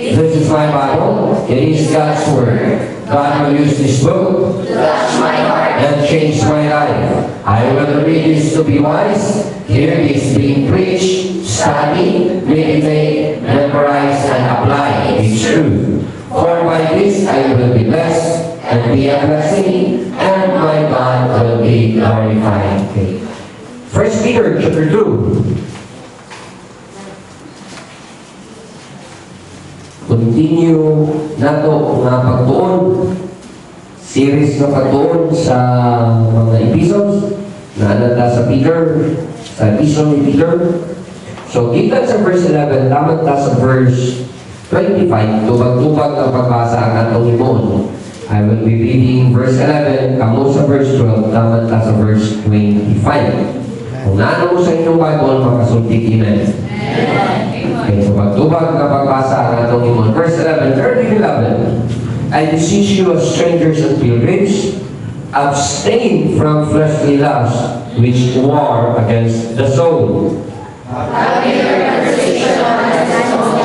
This is my Bible. It is God's Word. God will use this book to touch my heart and change my life. I will read this to be wise. Hear this being preached, study, meditate, memorize, and apply its truth. For by this I will be blessed and be a blessing, and my God will be glorified. 1 Peter chapter 2. Continue nato nga pagtuon, series na pagtuon sa mga epistles na nata sa Peter, sa epistle ni Peter. So, kita sa verse 11, lamang ta sa verse 25, tubag-tubag ang pagbasa ang atong imon. I will be reading verse 11, kamo sa verse 12, lamang ta sa verse 25. Kung naano mo sa inyong Bible, makasulti amen. Okay, so pagtubag na pagbasa ang atong imon. Verse 11, 13-11. I beseech you as strangers and pilgrims, abstain from fleshly lusts which war against the soul. Having your conversation on that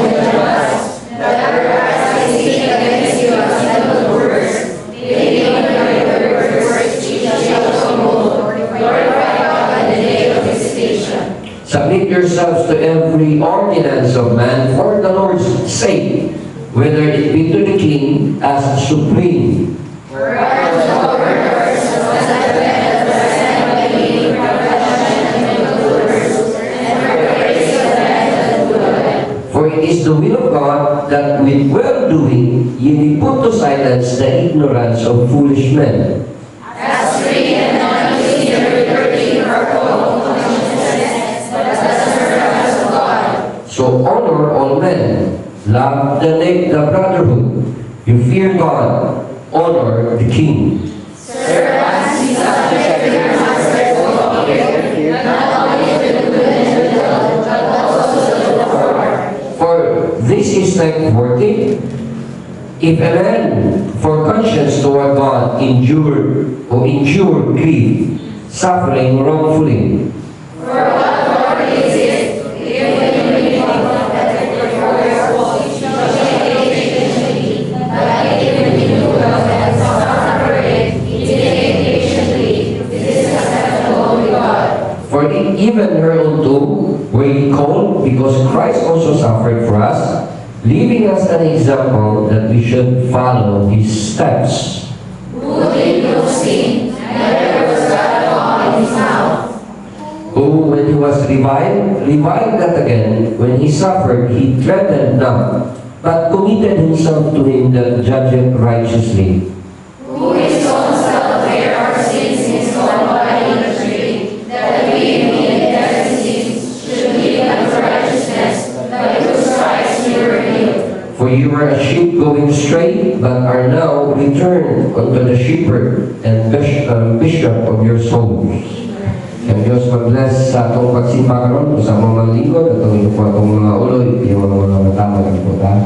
with us, that otherwise I speak against you as evil words, believing on your words, which shall so glorify God in the day of visitation. Submit yourselves to every ordinance of man for the Lord's sake, whether it be to the king as supreme. For our governors, as the men of the assembly, profession and evildoers, and for the praise of men that do it. For it is the will of God that with well-doing ye may put to silence the ignorance of foolish men. As free and not using the liberty of our own consciences, but as the servants of God. So honor all men, love the brotherhood, you fear God, honor the king. Servants, be subject to your masters with fear, not only to the good and the little, but also to the Lord. For this is thankworthy, if a man for conscience toward God endure grief, suffering wrongfully. For what Lord is it, if when you think that your soul shall patiently, but even you that suffer it, take patiently, this is acceptable to God. For even her own tomb were ye called, because Christ also suffered for us, leaving us an example that we should follow his steps. Who did no sin, neither was God upon his mouth. Who, when he was reviled not again, when he suffered, he threatened not, but committed himself to him that judgeth righteously. Who his own self bare our sins in his own body on the tree, that we being dead in sins should live unto righteousness, by whose stripes we were healed. For you were a sheep going astray, but are now returned unto the shepherd and bishop of your souls. Ang Diyos mag-bless sa atong pagsimba karon sa mga lingkod at itong po atong mga uloy, yung mga matama ng puta.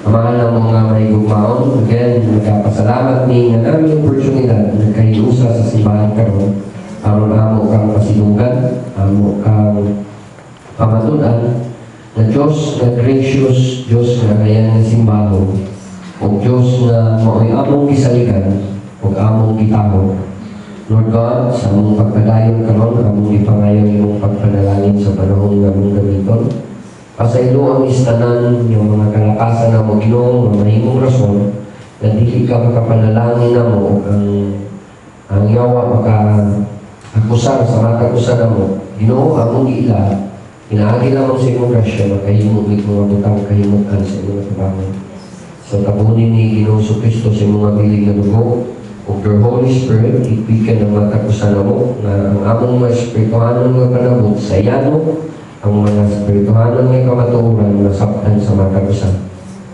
Amahan ng mga mahigugmaon, again, nagkapasalamat ni nga namin oportunidad na kahiusa sa simbahan karon. Aron amo kang pasinungan, amo kang pamatunan, na Diyos na gracious, Diyos na kaya nga simbaho, o Diyos na mao'y among gisaligan, o among gitaho. Lord God, sa among pagpadayon karon, among ipangayon imong pagpanalangin sa panahon nga among gamiton. Pasaylo ang istanan yung mga kalakasan na mo Ginoo nga mahimong rason na dili ka makapanalangin na mo ang yawa maka-akusar sa matakusan na mo. Ginoo, among giila, inaagi lamang sa imong grasya, makahimog mga butang kahimutan sa imong trabaho. So tabunin ni Ginoo Kristo sa imong bilig na dugo, of your Holy Spirit, ipikan ang matakusan na mo, na ang among mga espirituhanon nga panabot, sayan mo, ang mga espirituhanon nga kamatuoran na saktan sa matakusan.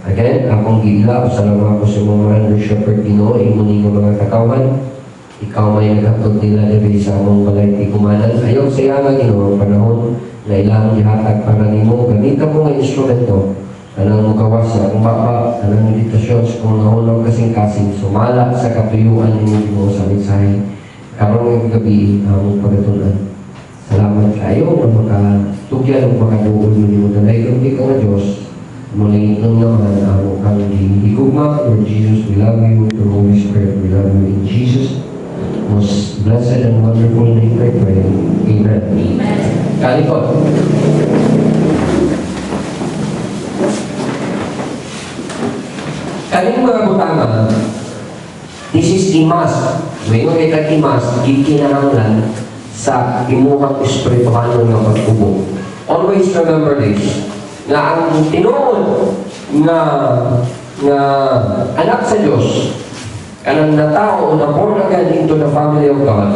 Again, akong gila, salamat ko sa mga under shepherd Ginoo, imunin ng mga katawan, ikaw may naghatod nila diri sa among balay tigumanan. Ayaw sa iya nga Ginoo, ang panahon na ilang ihatag para nimo, gamitan mo nga instrumento, anang mugawas sa akong baba, anang meditasyon sa kung nahulong kasing-kasing, sumala sa katuyuan ninyo Ginoo sa mensahe. Karong ng gabi, among pagatunan. Salamat kayo na makatugyan o makaduol mo nimo. Dalay kang di ka nga Diyos, Muli ito naman ang higugma. Lord Jesus, we love you. The Holy Spirit, we love you. In Jesus' most blessed and wonderful name I pray. Amen. Amen. Kalikot. Kaling mga butanga, this is imas. Ngayon kita imas, gikinahanglan sa imuhang espirituhan ng pagtubo. Always remember this, na ang tinuod na anak sa Diyos, kanang na tao na born again into the family of God,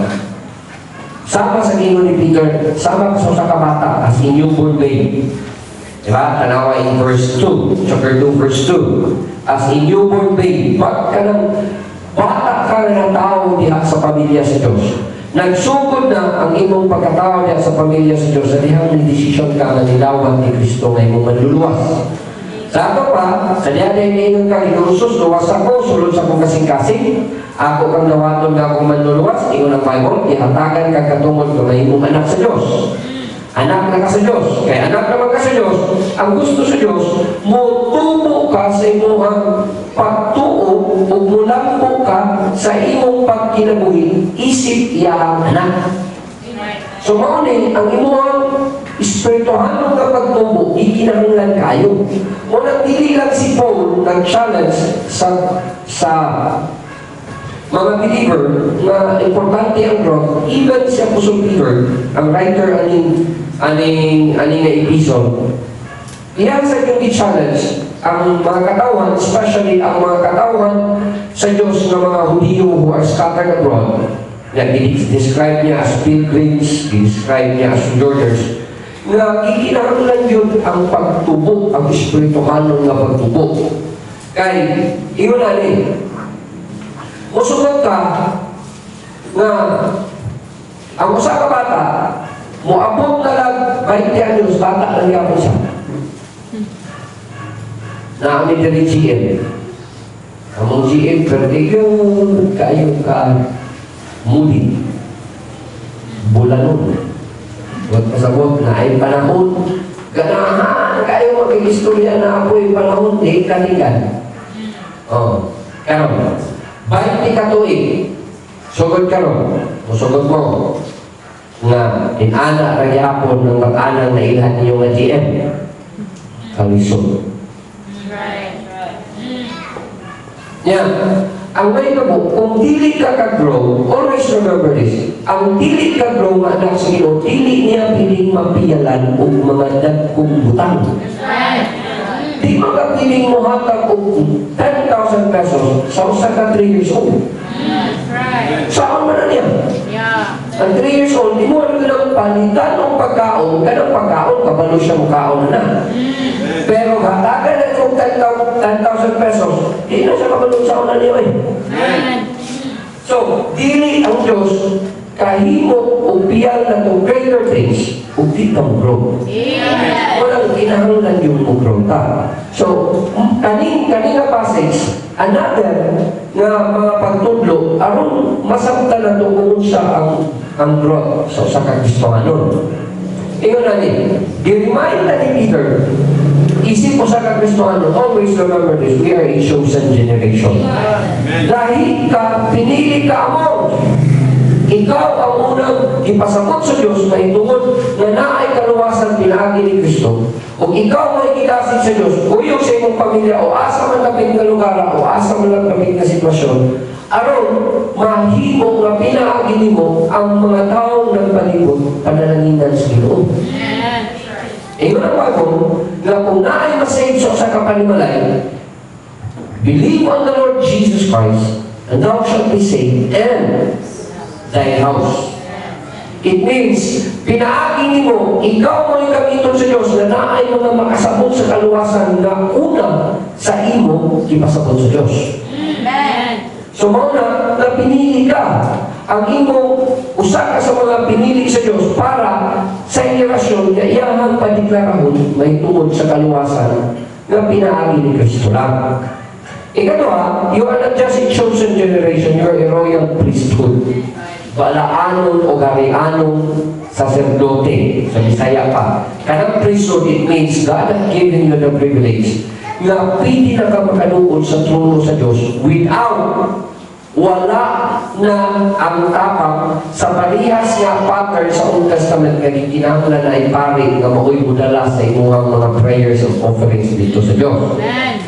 sama sa gingon ni Peter, sama sa kabata as in newborn baby. Diba? Tanawa in verse 2, chapter 2, verse 2. As in newborn baby, pag ka ng bata ka na tao diha sa pamilya sa Diyos, nagsugod na ang imong pagkatao diha sa pamilya sa Diyos, sa dihang nag-desisyon ka na nilawan ni Kristo na imong manluluwas. Sa ako pa, sa diha na iniingon ka, inusos, luwas ako, sulod sa kong kasing-kasing, ako kang nawaton na akong manluluwas, ingon ang Bible, ihatagan ka katungod ko na imong anak sa Diyos. Anak na ka sa Diyos. Kaya anak naman ka sa Diyos, ang gusto sa Diyos, mutubo ka sa imong pagtuo o mulambo ka sa imong pagkinabuhi, isip iyang anak. So mauni, ang imong espirituhan ng pagtubo, ikinahanglan kayo. Muna dili lang si Paul nag-challenge sa mga believer na importante ang growth. Even si Apostle Peter, ang writer aning nga episode, iyan sa yung i-challenge ang mga katawan, especially ang mga katawan sa Diyos ng mga Hudiyo who are scattered abroad. Describe niya as pilgrims, describe niya as sojourners, na ikinahanglan yun ang pagtubo, ang espirituhan ng pagtubo. Kaya, iyon na musugot ka na ang usa ka bata moabot na lang 20 anyos, bata lang yapon siya. Na amin dali GM. Among GM, pero kayo ka muli. Bulanon. Huwag kasabot na ay panahon. Ganahan kayo mag-istorya na ako'y panahon, di kanigan. Oh, karon. 20 katuig, sugod ka ron, musugod mo, nga inana ragyapon ng mag-anang na ilhan niyo nga GM. Kalisod. Yan. Ang may kabo, kung dili ka ka-grow, always remember this, ang dili ka-grow nga anak sa Ginoo, dili niya piling mapiyalan o mga dagkong butang. Di magkapiling mo hatag o 10,000 pesos sa usa ka 3 years old. Saan man na niya? Ang 3 years old, di mo rin lang palitan ng pagkaon, kanang pagkaon, kabalo siya mukhaon na. Pero hatagan na itong 10,000 pesos, di na siya kabalo sa una niya eh. So, dili ang Diyos kahimo o piyal na itong greater things o di kang grow. Walang kinahanglan yung mag-grow ta. So, kanina passage, another nga mga pagtudlo, aron masabta na doon siya ang growth sa kagustuhan nun. Ingon na i-remind na ni Peter, isip mo sa kagustuhan nun, always remember this, we are a chosen generation. Dahil ka, pinili ka among, ikaw ang unang ipasabot sa Diyos na itungod na naay kaluwasan pinagi ni Kristo. Kung ikaw may ikasig sa Diyos, uyog sa imong pamilya o asa man lapit na lugar o asa man lapit na sitwasyon, aron mahimo nga pinaagi mo ang mga taong nagpalibot pananalingan sa Ginoo. Ingon ang Bible na kung naay masave sa kapanimalay, believe on the Lord Jesus Christ and thou shalt be saved and thy house. It means, pinaagi mo, ikaw mo yung gamiton sa Diyos na naay mga makasabot sa kaluwasan na una sa imo, ipasabot sa Diyos. Amen. So mauna, na pinili ka. Ang imo, usa ka sa mga pinili sa Diyos para sa henerasyon na iyahang padeklarahon may tungod sa kaluwasan na pinaagi ni Kristo lang. Ikatwa, you are not just a chosen generation, you are a royal priesthood. Balaanon o garianong saserdote sa Bisaya pa. Kanang priesthood, it means God has given you the privilege nga pwede na ka makaduol sa trono sa Diyos without wala na ang tapang sa parihas nga pattern sa Old Testament nga kinahanglan na ay pari nga maoy mudala sa imuhang mga prayers and offerings dito sa Diyos.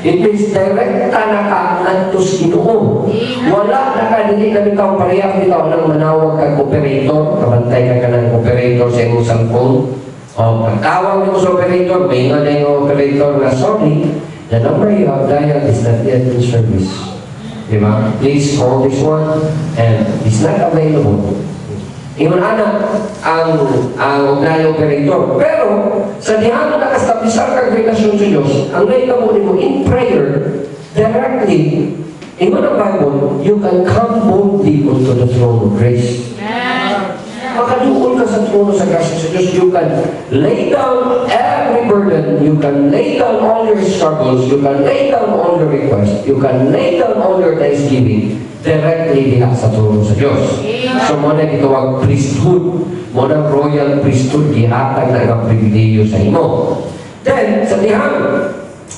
It means direkta na ka nagtos Ginoo. Wala na ka dili na bitaw parihas bitaw nang manawag kag operator, kabantay ka kanang operator sa imong cellphone. O pagtawag mo sa operator, may nga na yung operator na sorry, the number you have dialed is not yet in service. Diba? Please call this one and it's not available. Iyon anak ang operator. Pero sa dihan na nakastabisar kang relasyon sa Diyos, ang naitamunin mo in prayer, directly, iyon ang Bible, you can come boldly unto the throne of grace. Makaduol ka sa trono sa grasya sa Diyos. You can lay down every burden. You can lay down all your struggles. You can lay down all your requests. You can lay down all your thanksgiving directly diha sa trono sa Diyos. So mo na itawag priesthood. Mo na royal priesthood. Gihatag na ang pribileyo sa imo. Then, sa dihang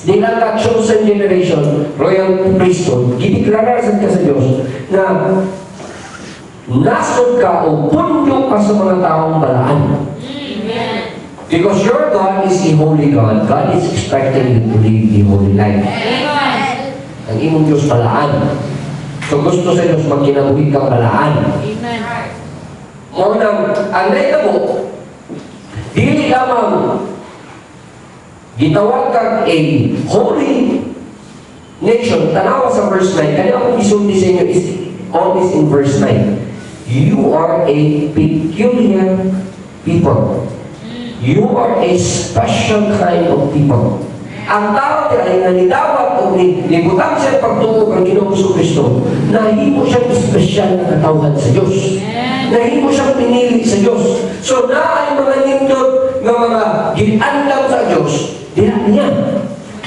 dilang ka chosen generation, royal priesthood, gideklarasad ka sa Diyos na nasod ka o pundo ka sa mga taong balaan. Because your God is a holy God. God is expecting you to live a holy life. Ang imong Diyos balaan. So gusto sa Diyos magkinabuhi kang balaan. Unang, ang naitabo, dili lamang gitawag kang a holy nation. Tanawa sa verse 9. Kaya akong isulti sa inyo is always in verse 9. You are a peculiar people. You are a special kind of people. Ang tao ay nanidawat o nibutang siya pagtuo kang Ginoong Kristo, nahimo siyang espesyal na katawhan sa Diyos. Nahimo siyang pinili sa Diyos. So na ay mga nindot ng mga ginandam sa Diyos, diha niya.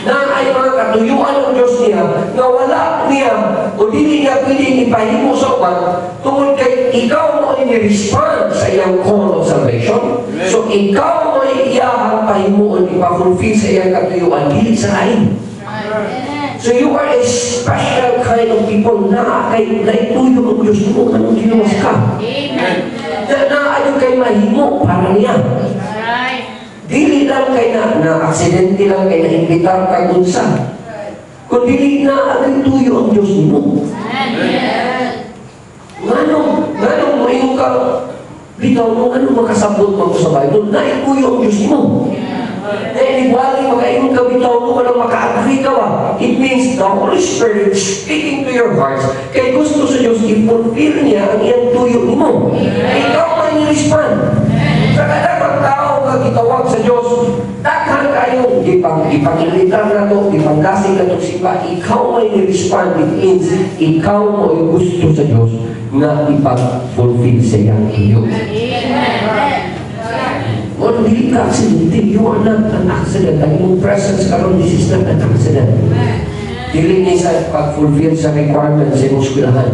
Na ay mga katuyuan ng Diyos niya, na wala niya o dili niya pwede ipahimo sa upat, tungkol kay ikaw mo i-respond sa iyang call of salvation. So ikaw mo iyahang pahimuon, ipafulfill sa iyang katuyuan, dili sa lain. So you are a special kind of people na kay naituyo ang Diyos mo, anong ginuwas ka. Na ayaw kay mahimo para niya. Dili lang kay na-aksidente lang kay na-imbitar kay unsa. Kung dili na ang tuyo ang Diyos mo. Nganong mayroon ka bitaw mo, anong makasabot mo sa Bible? Naituyo ang Diyos mo. Ibali makainong ka bitaw mo, walang maka-agree ka ba? It means the Holy Spirit speaking to your hearts. Kaya gusto sa Diyos, i-fulfill niya ang iyang tuyo mo. Ikaw may ni-respond. Sa kadang tao nga gitawag sa Diyos, daghan kayo ipangilitan na to, ipanggasing na to sipa, ikaw may ni-respond. It means, ikaw mo ay gusto sa Diyos na ipag-fulfill sa iyang iyo. Well, hindi ka aksidente. You are not an accident. Ang iyong presence karon, this is not an accident. Dili niya sa pag-fulfill sa requirements sa iyong eskwelahan.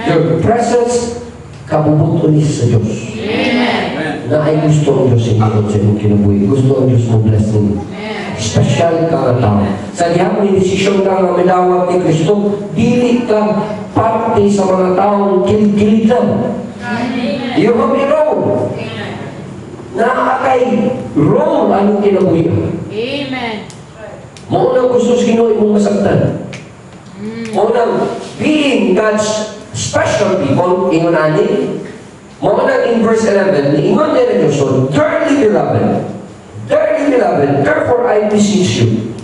Your presence kabubuto niya sa Diyos. Na ay gusto ang Diyos sa iyong kinabuhi. Gusto ang Diyos mo bless ninyo. Special ka nga tao. Sa diyan may desisyon ka nga minawag ni Kristo, dili ka parte sa mga taong kilig-kiligan. You have a role. Nakakay role ang kinabuhi. Amen. Maunang gusto sa Ginoo imong masagdan. Maunang being God's special people, ingon ani, maunang in verse 11, ingon din ang Diyos, so, dearly beloved, therefore I beseech you.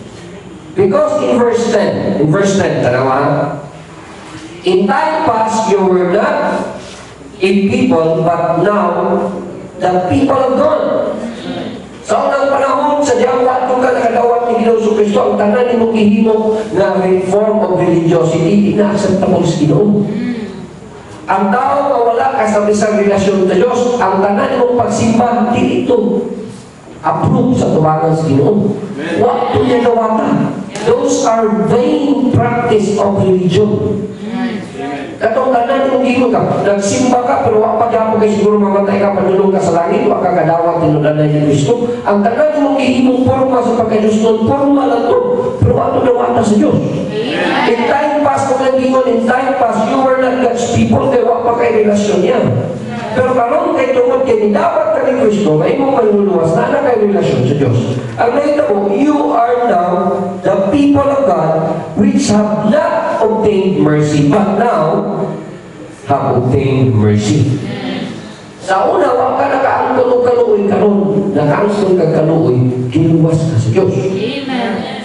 Because in verse 10, tanawa, in time past you were not a people, but now the people of God. Sa unang panahon, sa diyang watong ka nakadawat ni Ginoong Kristo, ang tanan ni mong ihimo na form of religiosity, ina-acceptable sa Ginoo. Ang tao na wala ka sa isang relasyon sa Diyos, ang tanan mong pagsimba, di ito approve sa tuwangan sa Ginoo. What to niya gawata? Those are vain practice of religion. Katong tanan mong gingon ka, nagsimba ka, pero wala pa gyapon kay siguro mamatay ka, padulong ka sa langit, wa ka kadawat tinudanan ni Kristo. Ang tanan mong gihimong porma sa pagka-Diyos nun, porma lang to, pero ato dawata sa Diyos. In time past, kung nag-ingon, in time past, you were not God's people, kaya wala pa kay relasyon niya. Pero karon kay tungod kay dapat ka ni Kristo, may mong manluluwas na kay relasyon sa Diyos. Ang nakita mo, you are now the people of God which have not obtained mercy, but now have obtained mercy. Sa una, wala ka nakaangkol o kaluoy karon, nakaangkol ka kaluoy, giluwas ka sa Diyos. Amen.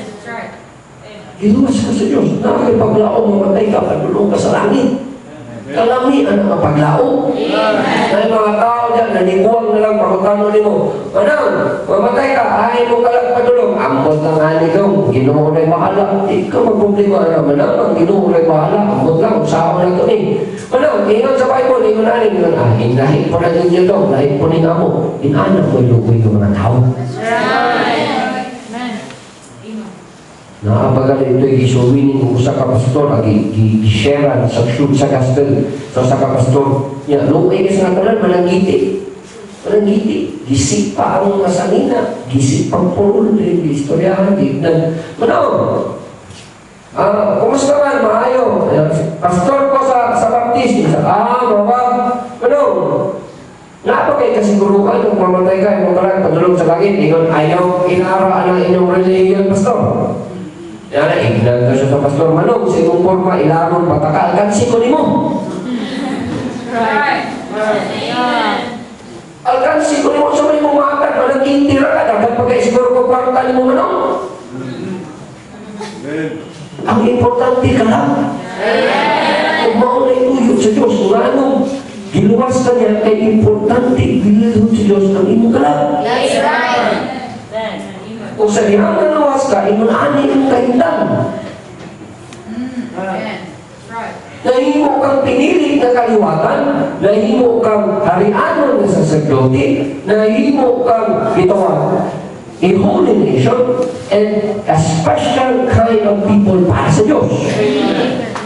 Giluwas ka sa Diyos. Nakakipaglaong mamatay ka, padulong ka sa langit. Kalamian ang paglao. May mga tao dyan, naniguang na lang pagkano ni mo. Manang, mamatay ka, ay mo ka lang padulong. Ambot lang ani kong, Ginoo na'y bahala. Di ka magproblema na, manang, ang Ginoo na'y bahala. Ambot lang, saan lang ito ni. Manang, ingon sa Bible, ingon na rin, hinahin po na ninyo ito, hinahin po ninyo mo. Inanak mo ilugoy ng mga tao. Nakapagalit ito'y isuwinin ng usa ka pastor, gisharean sa shoot sa gospel. So sa ka pastor, lumay ka sa natalan, mananggiti. Mananggiti. Gisip pa ang masanina. Gisip pang purul, istoryahan, tignan. Manong, kumusta man, maayo. Pastor ko sa baptist. Mawag. Manong, nga kay kasiguruhan kung mamatay ka, yung kalang padulong sa langit, ingon, ayaw inaraan ang inyong religion, pastor. Yan na, ignan ka siya sa pastor Manong, sa imong forma, ilamon, patakal, kansi ko ni mo. Right. Alkansi ko ni mo sa may mumakad, managintira ka, dapat pagka siguro ko kwarta ni mo Manong. Ang importante ka lang. Kung maunay tuyot sa Diyos, kung anong giluwas ka niya, kay importante, bilihon sa Diyos ang imong kalang. That's right. Kung sa dihang naluwas ka, imunani ang kahintang. Nahimo kang pinili na kaliwatan, nahimo kang harianon na saserdote, nahimo kang gitawag a holy nation, and a special kind of people para sa Diyos.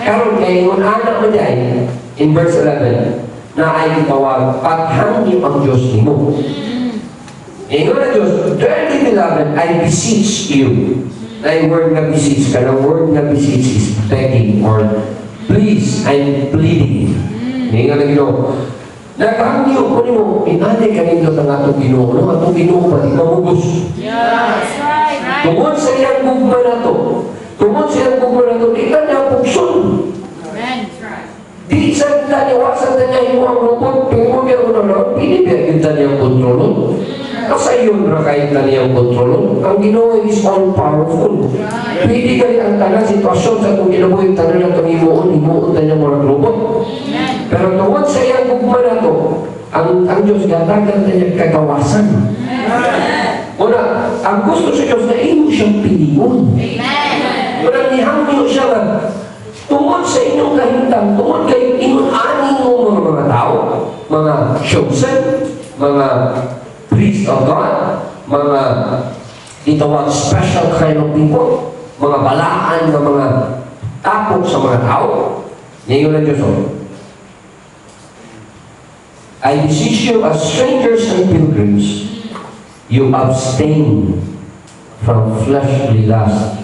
Karon kay yung anak mo dyan, in verse 11, na ay gitawag, paghangin ang Diyos ni mo. Ingon na Diyos, dearly beloved, I beseech you. Na yung word na beseech ka, the word na beseech is begging or please, I'm pleading. Ingon na Ginoo, nagpangyo ko ni mo, inanay ka nindot ang atong Ginoo, no? Atong Ginoo pati mamugos. That's right. Tungod sa iyang gugma na to, tungod sa iyang gugma na to, di ka niya pugson. Amen. That's right. Di sa taniwasan na niya yung ang rupot, tungod niya ko na lang, pinibigyan kita niyang kontrolon. Kasi yun na kahit na niyang kontrolon. Ang Ginoo is all-powerful. Pwede ka rin ang tanang sitwasyon sa kung ginabuhin tanang na itong himuon na niyang mga robot. Pero tungod sa iyang gugma na to, ang Diyos gatagan na niyang kagawasan. Una, ang gusto sa Diyos na ino siyang pilingon. Una, nihangyo siya nga, tungod sa inyong kahintang, tungod kay inun-aning mo mga tao, mga chosen, mga priest of God, mga itawag special kind of people, mga balaan na mga tapok sa mga tao. Ngayon na Diyos, I beseech you as strangers and pilgrims, you abstain from fleshly lust,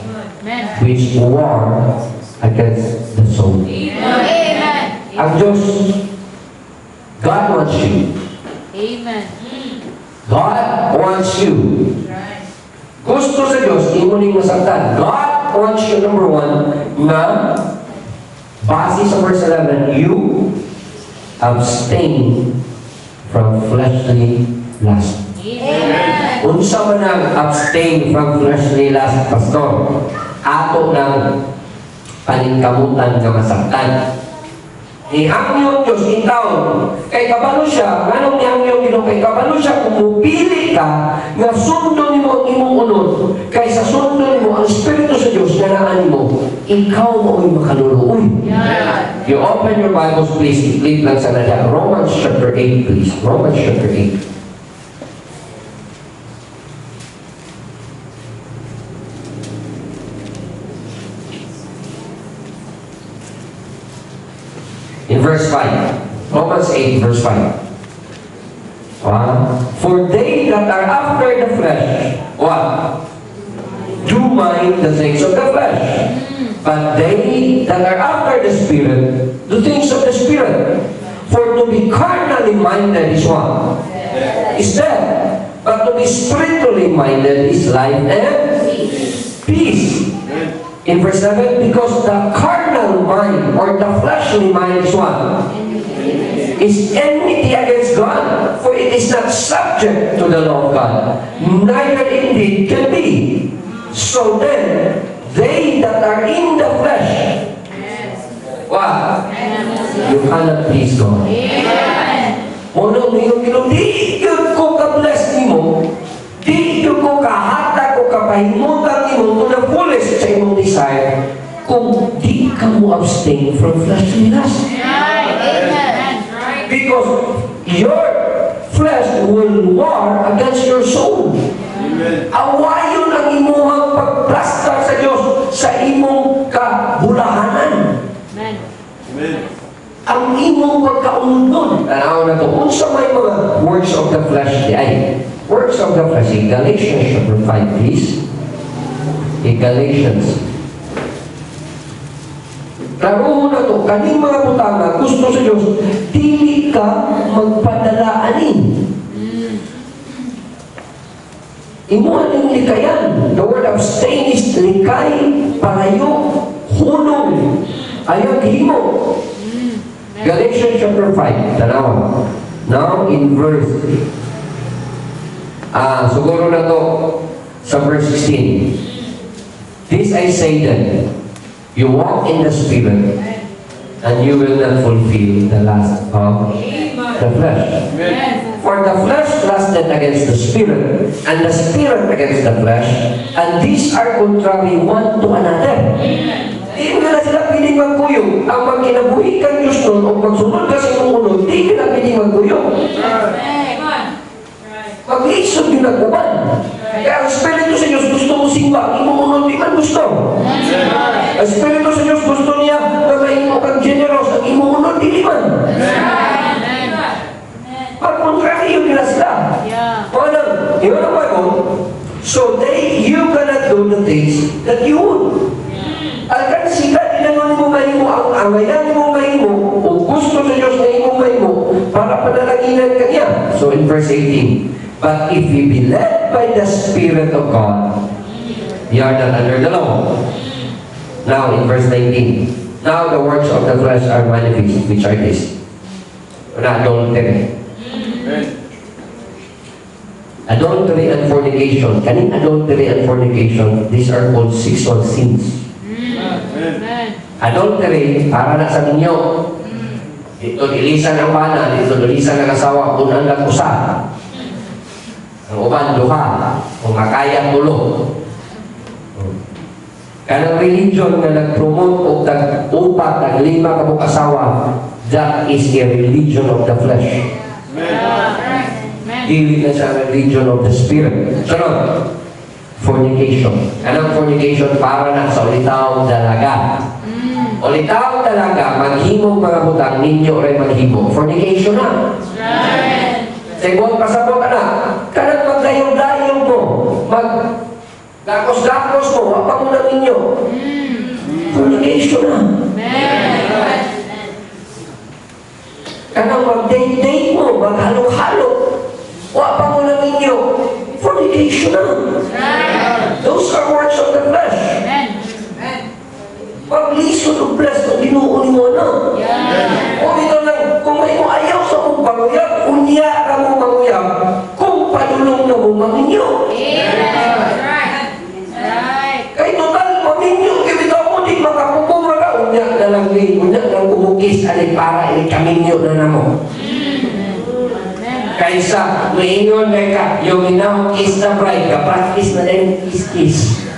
which war against the soul. Amen. Ang Diyos, God wants you. Amen. God wants you. Gusto sa Diyos, imuning masaktan. God wants you, number one, na base sa verse 11, you abstain from fleshly lust. Amen. Unsa man ang abstain from fleshly lust, pastor? Ato ng paningkamutan nga masaktan. Ihangyo Diyos in taon. Kay kabalo siya, nganong ihangyo Ginoo kay kabalo siya kung mupili ka nga sundo nimo ang imong unod kaysa sundo nimo ang Espiritu sa Diyos nga naa nimo, ikaw mo'y makaluluoy. You open your Bibles please, i-flip lang sa nila. Romans chapter 8 please. Romans chapter 8. In verse 5. Romans 8, verse 5. For they that are after the flesh, what? Do mind the things of the flesh. But they that are after the Spirit, the things of the Spirit. For to be carnally minded is what? Is death. But to be spiritually minded is life and peace. In verse 7, because the carnal mind or the fleshly mind is what? Is enmity against God, for it is not subject to the law of God, neither indeed can be. So then, they that are in the flesh, what? You cannot please God. Muna mo di yun ko ka-bless ni mo, di yun ko kahata ko kapahimutan ni mo to the fullest sa imong desire, kung di ka mo abstain from fleshly lust. Because your flesh will war against your soul. Awayon ang imuhang pagplastar sa Diyos sa imong kabulahanan. Ang imong pagkaunod. Tanaw na ito. Kung sa may mga works of the flesh, works of the flesh, in Galatians chapter 5, please. In Galatians. Klaro na ito, kaning mga butanga, gusto sa Diyos, dili ka magpadalaanin. Imuhan yung likayan. The word abstain is likay, parayo, hulong, ayang himo. Galatians chapter 5, tanawa. Now in verse, siguro na to sa verse 16. This I say then, you walk in the Spirit, and you will not fulfill the lust of the flesh. For the flesh lusted against the Spirit, and the Spirit against the flesh, and these are contrary one to another. Di na sila piling magkuyo. Ang magkinabuhi kang Diyos nun, o magsunod ka sa imong unod, di ka na piling magkuyo. Mag-iisog yung nagkuban. Kaya ang Espiritu sa Diyos gusto mo simba, imong unod di man gusto. Ang Espiritu sa Diyos gusto niya na maimo kang generous, ang imong unod di man. Pag-contrary yun nila sila. Parang, yun ang bagon, so you cannot do the things that you would. Alkan sila, dinangon mo mahimo, ang angayan mo mahimo, o gusto sa Diyos na imo mahimo, para panalaginan ka niya. So in verse 18, but if you be led by the Spirit of God, you are not under the law. Now in verse 19, now the works of the flesh are manifest, which are this. Adultery. Adultery and fornication. Kaning adultery and fornication, these are called sexual sins. Adultery, para na sa ninyo. Dito ilisan ang bana, dito ilisan ang asawa, unang nag-usa. Ang uban, duha. Kung makaya, tulo. Kanang religion na nag-promote o tag-upat, tag-lima kabuk asawa, that is a religion of the flesh. Dili na siya religion of the Spirit. Sunod, fornication. Anong fornication? Para na sa ulitaw dalaga. Ulitaw dalaga, maghimong mga butang, ninyo rin maghimo. Fornication na. Según pasabot ka na, kanang magdayaw-dayaw mo, mag-dakos-dakos mo, wapa mo na ninyo. Fornication na. Kanang mag-date-date mo, maghalo-halo, wapa mo na ninyo. Fornication na. Those are works of the flesh. Pag-lisod o bless na ginuuni mo na. O ito lang, kung may mo ayaw sa mong panguyap, unya ka mong panguyap, kung padulong na mong maminyo. Kaya total, maminyo, kibitaw mo, di makapupura ka, unya na lang din, unya na kumukis, alay para, alay kaminyo na na mo. Kaysa, maingon ka, yung inawang kiss na bride, ka-practice na din, kiss-kiss.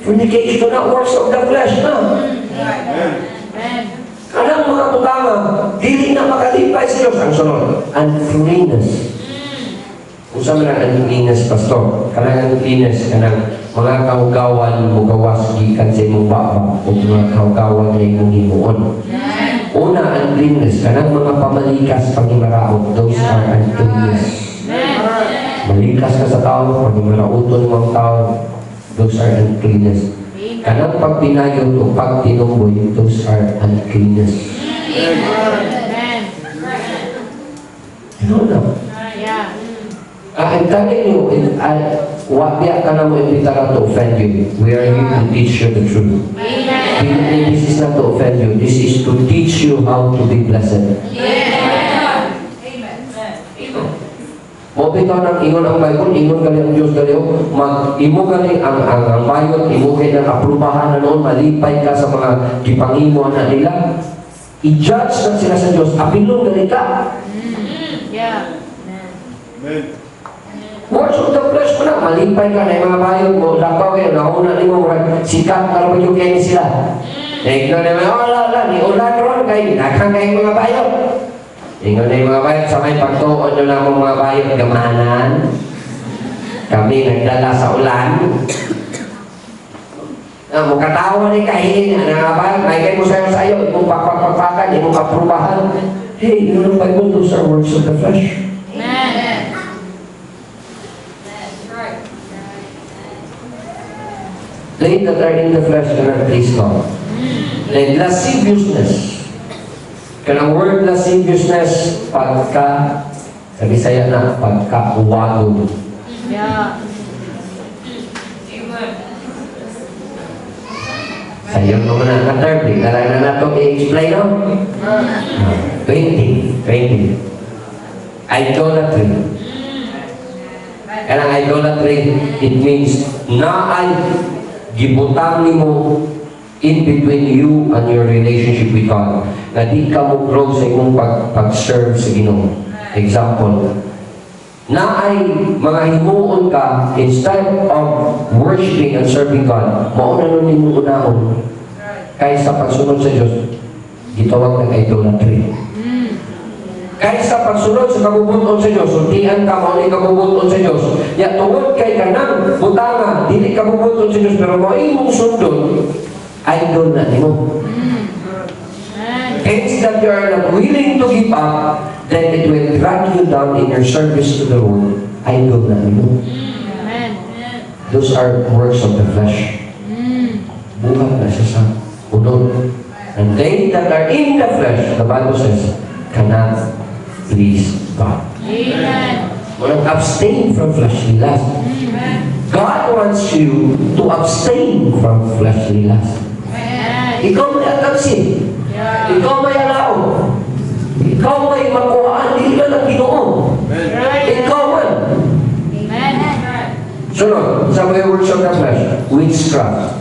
Fornication na works of the flesh na. Kanang mga tutama, dili na makalipay sa Diyos. Ang sunod, uncleanness. Usa man ang uncleanness, pastor. Kanang uncleanness, kanang mga kaugawan mo gawas gikan sa imong baba o mga kaugawan na imong himuon. Una, uncleanness, kanang mga pamalikas pagimaraot, those are uncleanness. Malikas ka sa tao, pagimaraoton mo ang tao, those are uncleanness. Kanang pagpinayot o pagtinunggoy, those are uncleanness. Ano na? I'm telling you, wapya ka na mo imbitara to offend you. We are here to teach you the truth. This is not to offend you. This is to teach you how to be blessed. Mo bitaw ng ingon ang Bible, ingon gali ang Diyos gali, imo gali ang bayot, imo kay ng aprubahan na noon, malipay ka sa mga gipangimo na nila. I-judge na sila sa Diyos, apilon gali ka. Words of the flesh mo na, malipay ka na yung mga bayot mo, lakaw eh, nauna ni mo, sikat ka naman yung kayo sila. Ikaw naman, wala, ni ulan ron kayo, nakang kayo mga bayot. Ingon na yung mga bayot, sa may pagtuon nyo lang mga bayot, gamanan. Kami nagdala sa ulan. Mukatawa ni kahihin, mga bayot, may kayo mo sayo, imong papagpapakan, imong aprubahan. Hey, you know, Bible, those are works of the flesh. They that are in the flesh cannot please God. Then lasciviousness. Kanang word lasciviousness, pagka, sa Bisaya na, pagka-uwado. Sayo naman na thirdly, kailangan na natin i-explain, no? 20. Idolatry. Kanang idolatry, it means na ay gibutang nimo in between you and your relationship with God. Na di ka mo grow sa imong pag-serve sa Ginoo. Example, na ay mga himuon ka, instead of worshiping and serving God, mauna nun nimo unahon kaysa pagsunod sa Diyos, gitawag ng idolatry. Kaysa pagsunod sa kabubuton sa Diyos, sultian ka mo ni kabubuton sa Diyos. Ya tungod kay kanang butanga, dili kabubuton sa Diyos, pero mo imong sundon, idol na nimo. Things that you are not willing to give up, then it will drag you down in your service to the Lord. Idol na nimo. Those are works of the flesh. Buhat na siya sa unod. And they that are in the flesh, the Bible says, cannot please God. Amen. Well, abstain from fleshly lust. Amen. God wants you to abstain from fleshly lust. Amen. Ikaw may atapsin. Yeah. Ikaw may alao. Ikaw may makuhaan. Hindi ka ng Ginoo. Ikaw man. Amen. Sunod, sa mga works of the flesh, witchcraft.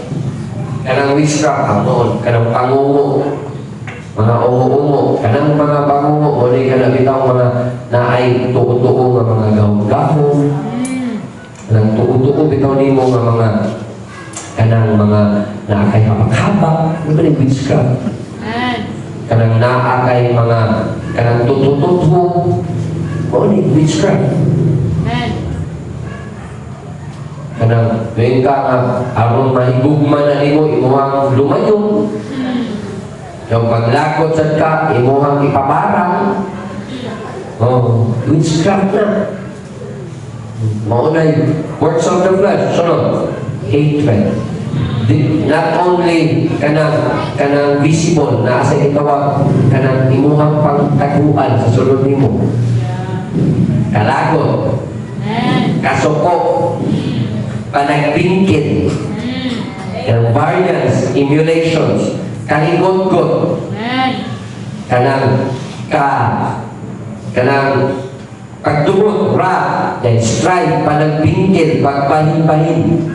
Kanang witchcraft, ang noon, kanang pangungo. Mga umo-umo, kanang mga pangungo, ulit ka na bitaw mga naay tuo-tuo nga mga gahong-gahong. Kanang tuo-tuo bitaw ni mo nga mga kanang mga naakay habak-habak. Ano ba yung witchcraft? Kanang naakay mga kanang tuto-tuto. Ano yung witchcraft? Kanang ngayon ka nga aron mahigugma na ni mo, imuhang lumayong. Yung paglakot sa ka, imuhang ipabarang. Oh, witchcraft na. Maunay, works of the flesh. Sunod, hatred. Not only kanang visible na asa itawag, kanang imuhang pagtaguan sa sulod nimo. Kalagot. Kasoko. Panagbingkit. Kanang variance, emulations. Kaligot-got. Kanang pagdumot, wrath, then strife, panagbingkil, pagpahin-pahin,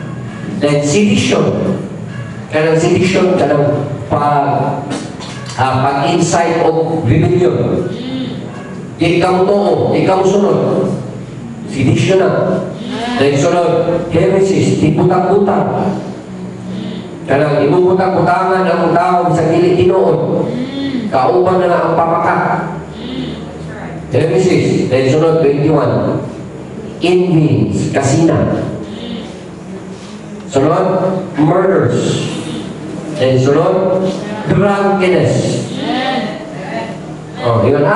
then sedition. Kanang sedition, kanang pag-insight of rebellion. Ikaw too, ikaw sunod. Sedition na. Then sunod, heresies, tiputang-putang. Kanang ibubutang-butangan ang tao sa gilid tinuod. Kauban na lang ang pamakat. Genesis, then sunod 21. envyings, kasina. Sunod, murders. And sunod, drunkenness. Oh, yun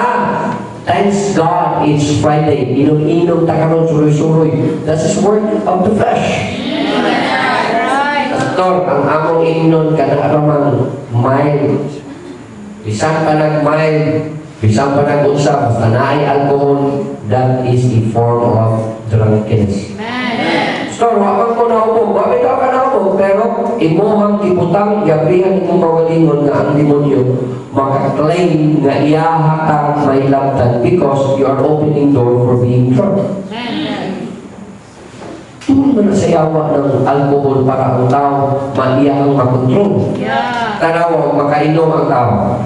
thanks God, it's Friday. Inom-inom, takaroon, suroy-suroy. That's his work of the flesh. Pastor, ang among ingnon kanaaramang mild. Bisan pa nag-mild, bisan pa nag-usap, basta naay alcohol, that is a form of drunkenness. Pastor, wakang ko naubog, wakang ka naubog, pero imuhang ibutang, gabrihan imong kawalingon na ang demonyo, makaklaim na iyahatang may labtan because you are opening door for being drunk. Tuloy na sa yawa ng alcohol para ang tao maiyahang makontrol. Tanaw, makainom ang tao.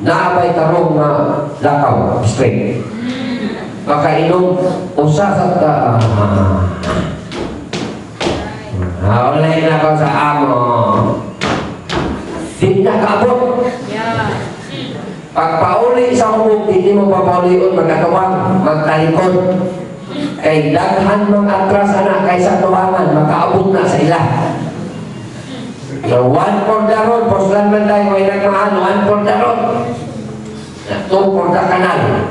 Naabay tarong na lakaw, straight. Makainom, usa sa ulay na ako sa amo. Di na kaabot. Pagpauli sa humog, hindi mo papaulion, magkatawang, magtalikod. Kay daghan mga atras anak kaysa tuwangan, makaabot na sa ila. So, one for the road, poslan man tayo, may nagmahal, one for the road. Two for the canal.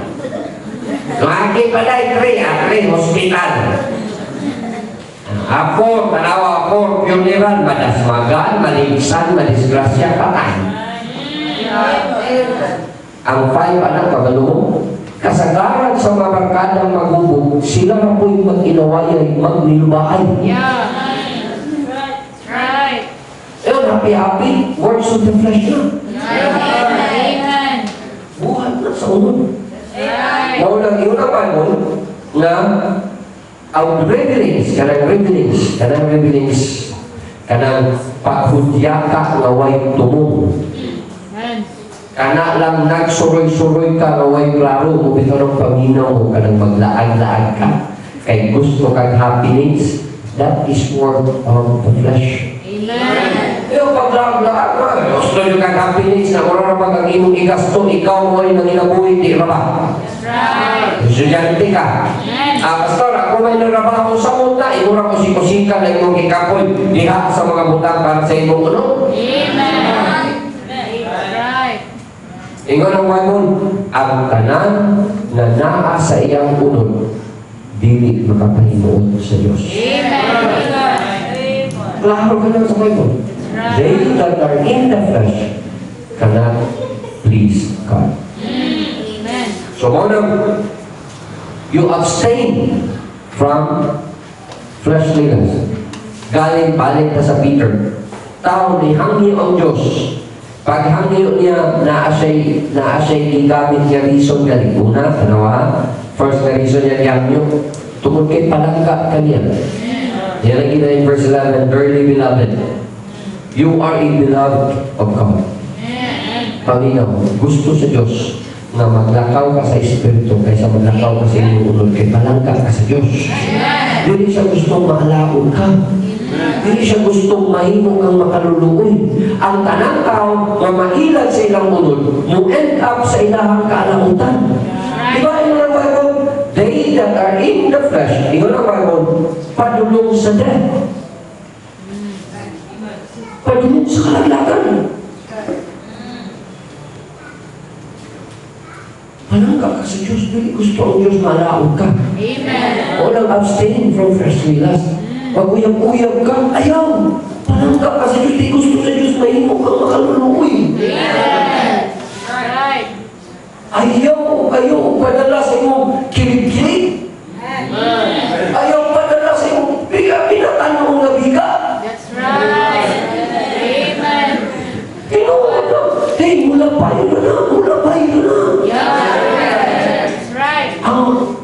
Lagi pa tayo, three, hospital. Ako, tanawa ako, funeral, madasmagan, maligsan, madisgrasya, patay. Ang five anak, pagalumo, kasagaran sa mga barkadang magubog, sila na po'y mag-inawayay, magnilbaay. Right. Ayun, happy-happy, works of the flesh na. Amen. Buhat na sa unod. Maulang yun ang Bible na ang revelings, kanang paghudyaka nga way tumong. Kana lang nagsuroy-suroy ka nga way klaro mo bitaw ng paminaw mo kanang maglaag-laag ka kay gusto kang happiness, that is work of the flesh. Amen. Yung paglaag-laag ka, gusto nyo kang happiness na kung ano pag ang imong igasto, ikaw mo ay nanginabuhi, di ba ba? Right. Estudyante ka. Pastor, ako may narabaho sa muta, inura ko si kusika na imong ikapoy, diha sa mga butang para sa imong uno. Amen. Right. Ingon ang Bible, ang tanan na naa sa iyang unod, dili makapahinuot sa Diyos. Amen. Klaro ka lang sa Bible. They that are in the flesh cannot please God. Amen. So, muna, you abstain from fleshliness. Galing balik na sa Peter. Tao ni hangyo ang Diyos. Pag hangyo niya, naa siya'y gigamit niya reason galing. Una, kanawa, first na reason niya hangyo, tungkol kay palangga kaniya. Yan ang ina in verse 11, Verily beloved, you are a beloved of God. Panginoon, gusto sa Diyos na maglakaw ka sa Espiritu kaysa maglakaw ka sa iyong unod kay palangga ka sa Diyos. Hindi siya gustong maalaon ka. Hindi siya gustong mahimo kang makaluluoy. Ang tanang tao na mahilag sa ilang unod, mo end up sa ilahang kaalamutan. Diba yung mga Bible? They that are in the flesh, yung mga Bible, padulong sa death. Padulong sa kalaglagan. Palangga ka sa Diyos, dili gusto ang Diyos malaon ka. Amen. O lang abstain from fleshly lust. Pag uyab-uyab ka, ayaw. Palangga ka sa Diyos, di gusto sa Diyos, mahimo kang makaluluoy. Amen. Right. Ayaw padala sa iyong kilig-kilig. Ayaw padala sa iyong pinatanong na biga. That's right. Amen. Pinuha hey, mula pa yun na. That's right.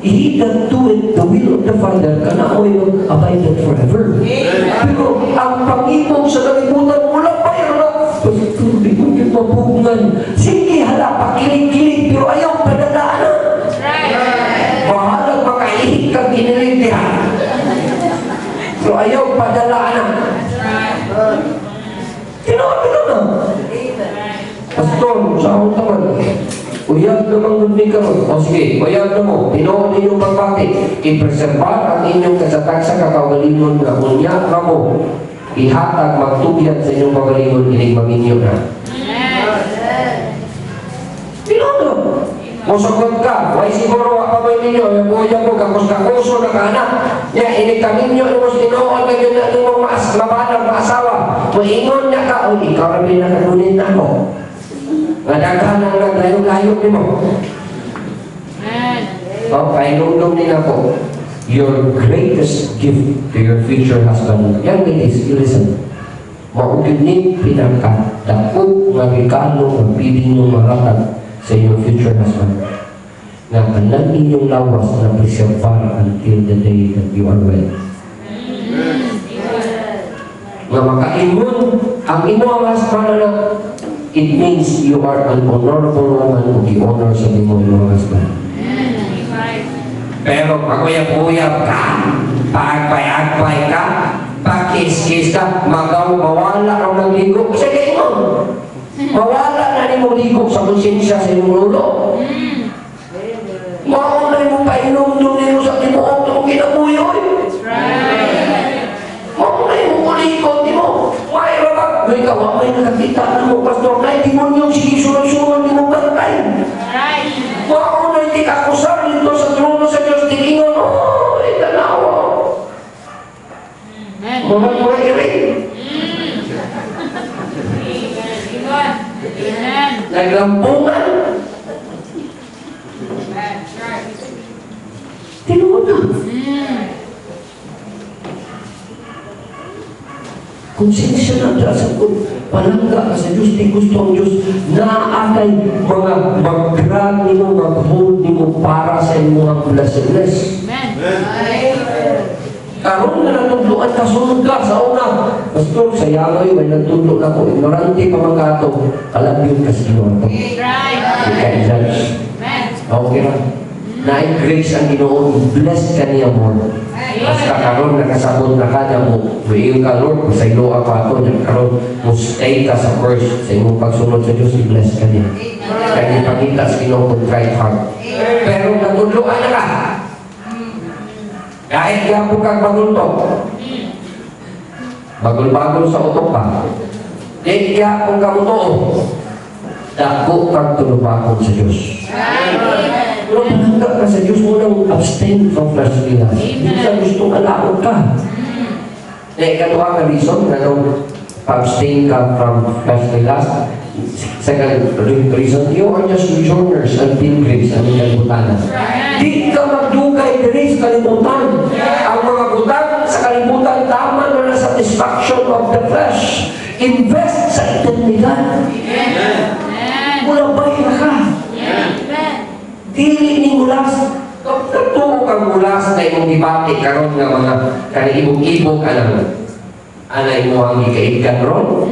He that doeth the will of the Father kana o yung abided forever. Pero ang pangibong sa kalibutan mula pa yun na. Hindi ko yung mabungan. Sige, hala, pakilig-kilig, pero ayaw padadaan na. That's right. Mahalag makaihig kang kinilindihan. Pero ayaw padalaan na. That's right. Kinabi na na. Pastor, sa akong taman, Uyab naman gud ni karon. O sige, uyab na mo. Tinuod ninyong pagbati. I-preserbar ang inyong kasatag sa kakaugalingon nga unya ka mo. Ihatag magtugyan sa inyong kagalingon inig maminyo na. Tinuod. Musugot ka. Way siguro pa ba ninyo. Yung uyab mo kakus-kakuso na kanak. Nya inig kaminyo imos tinuod na yun na imong mabanang maasawa. Muingon na ka. O ikaw rin nakagunin ako. Madaghan ang naglayo-layo ni mo. Okay, nung nila po, your greatest gift to your future husband, young ladies, listen, mauginig pinakadakot nga regalo nga pili niyong maratag sa inyong future husband. Nga kanang inyong lawas na preservar until the day that you are wed. Nga makaingon ang inyong husband na it means you are an honorable woman who the honor sa imo yung husband. Pero paguyab-uyab ka, paagpay-agpay ka, pakis-kis ka, mawala raw ng ligo. Kasi kayo mo, mawala na ni mo ligo sa konsensya sa iyong lolo. Maunay mo painom-dum nilo sa tibuok na mong kinabuyoy. Maunay mo kulikot ni mo. May rabag. May kawa, may nakakita na mo, pastor. Na hindi mo niyong sige sunod-sunod ni mo bantay. Maunay di kakusar nito sa trono sa Diyos. Tingingon, oh, itanawa. Mga rin. Naglampungan. Tinuod na. Konsensya na sa palangga ka sa Diyos, di gusto ang Diyos na akay mga mag-grab ni mo, mag-hold ni mo para sa mga blessedness. Karoon na natudluan ka, sunod ka sa una. Pastor, sa yagoy, may natudlo na ko. Ignorante pa mga kato. Alam yun kasi ginawa ko. Hindi ka i-judge. Okay na. Na-grace ang Ginoon, bless ka niya mo. Basta karoon nakasabot na ka niya mo, may ka Lord, pasaylo ako ato niya karoon, mo stay ka sa first, sa imong pagsunod sa Diyos, i-bless ka niya. Kaya ipakita sa Ginoon kung try hard. Pero natudloan na ka. Kahit kaya po kang bagultok, bagul-bagul sa utok pa, kahit kaya po kang utok, dako kang tulubakon sa Diyos. Pero palangga ka sa Diyos mo nang abstain from fleshly lust. Hindi ka gustong alakot ka. Ikaduha ka reason na nung abstain ka from fleshly lust. Second reason, you are just sojourners and pilgrims sa mga kalibutan. Di ka magdugay diri sa kalibutan. Ang mga butang sa kalibutan tama na satisfaction of the flesh. Invest sa eternidad. Mulabay na ka. Dili ni mulas. Totoo kang mulas na imong dibati karon nga mga kanibog-ibog anay mo ang ikaidkan ron.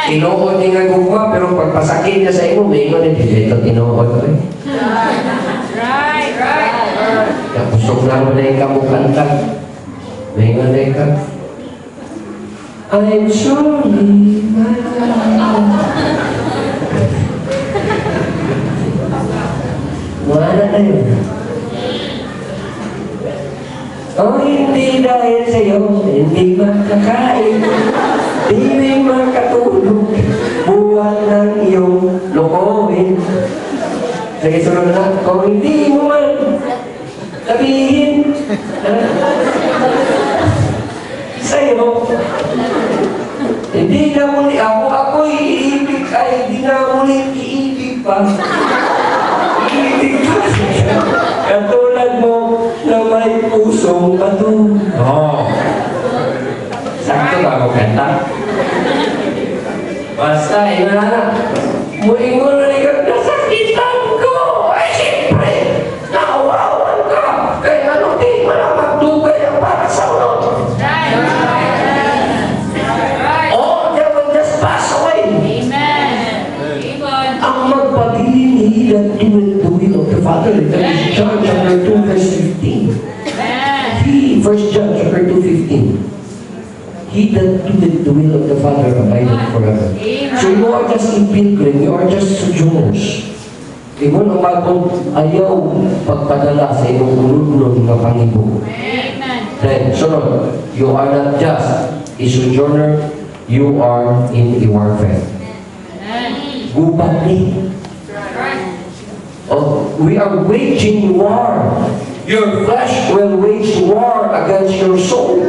Tinuod ni nga gugma pero pagpasakit niya sa imo may ingon ito tinuod ko eh. Kapusok na mo na yung kamukanta. May ingon na ka. I'm sorry, my God. Wala na yun. Oh, hindi dahil sa'yo, hindi makakain, hindi makatulog, buwan ng iyong lokohin. Sige, sunod na, kung hindi mo man sabihin sa'yo, hindi na muli ako'y iibig ay hindi na muli iibig pa. Katulad mo na may pusong bato. Oh. Sakto ba ako kanta? Basta, inana. Muingon na ikaw, nasakitan ko. Ay, siyempre, naawawan ka. Kaya ano, di mo na magdugay ang para sa ulo. Oh, they will just pass away. Ang magpabiling hilat doing the will of the Father. That is John chapter 2 verse 15. First John chapter 2:15. He that doeth the will of the Father abideth forever. So you are just a pilgrim, you are just sojourners. Ingon ang Bible, ayaw pagpadala sa iyong ulunod nga pangibo. Then, sunod, you are not just a sojourner, you are in a warfare. Gubat ni. Oh, we are waging war. Your flesh will wage war against your soul.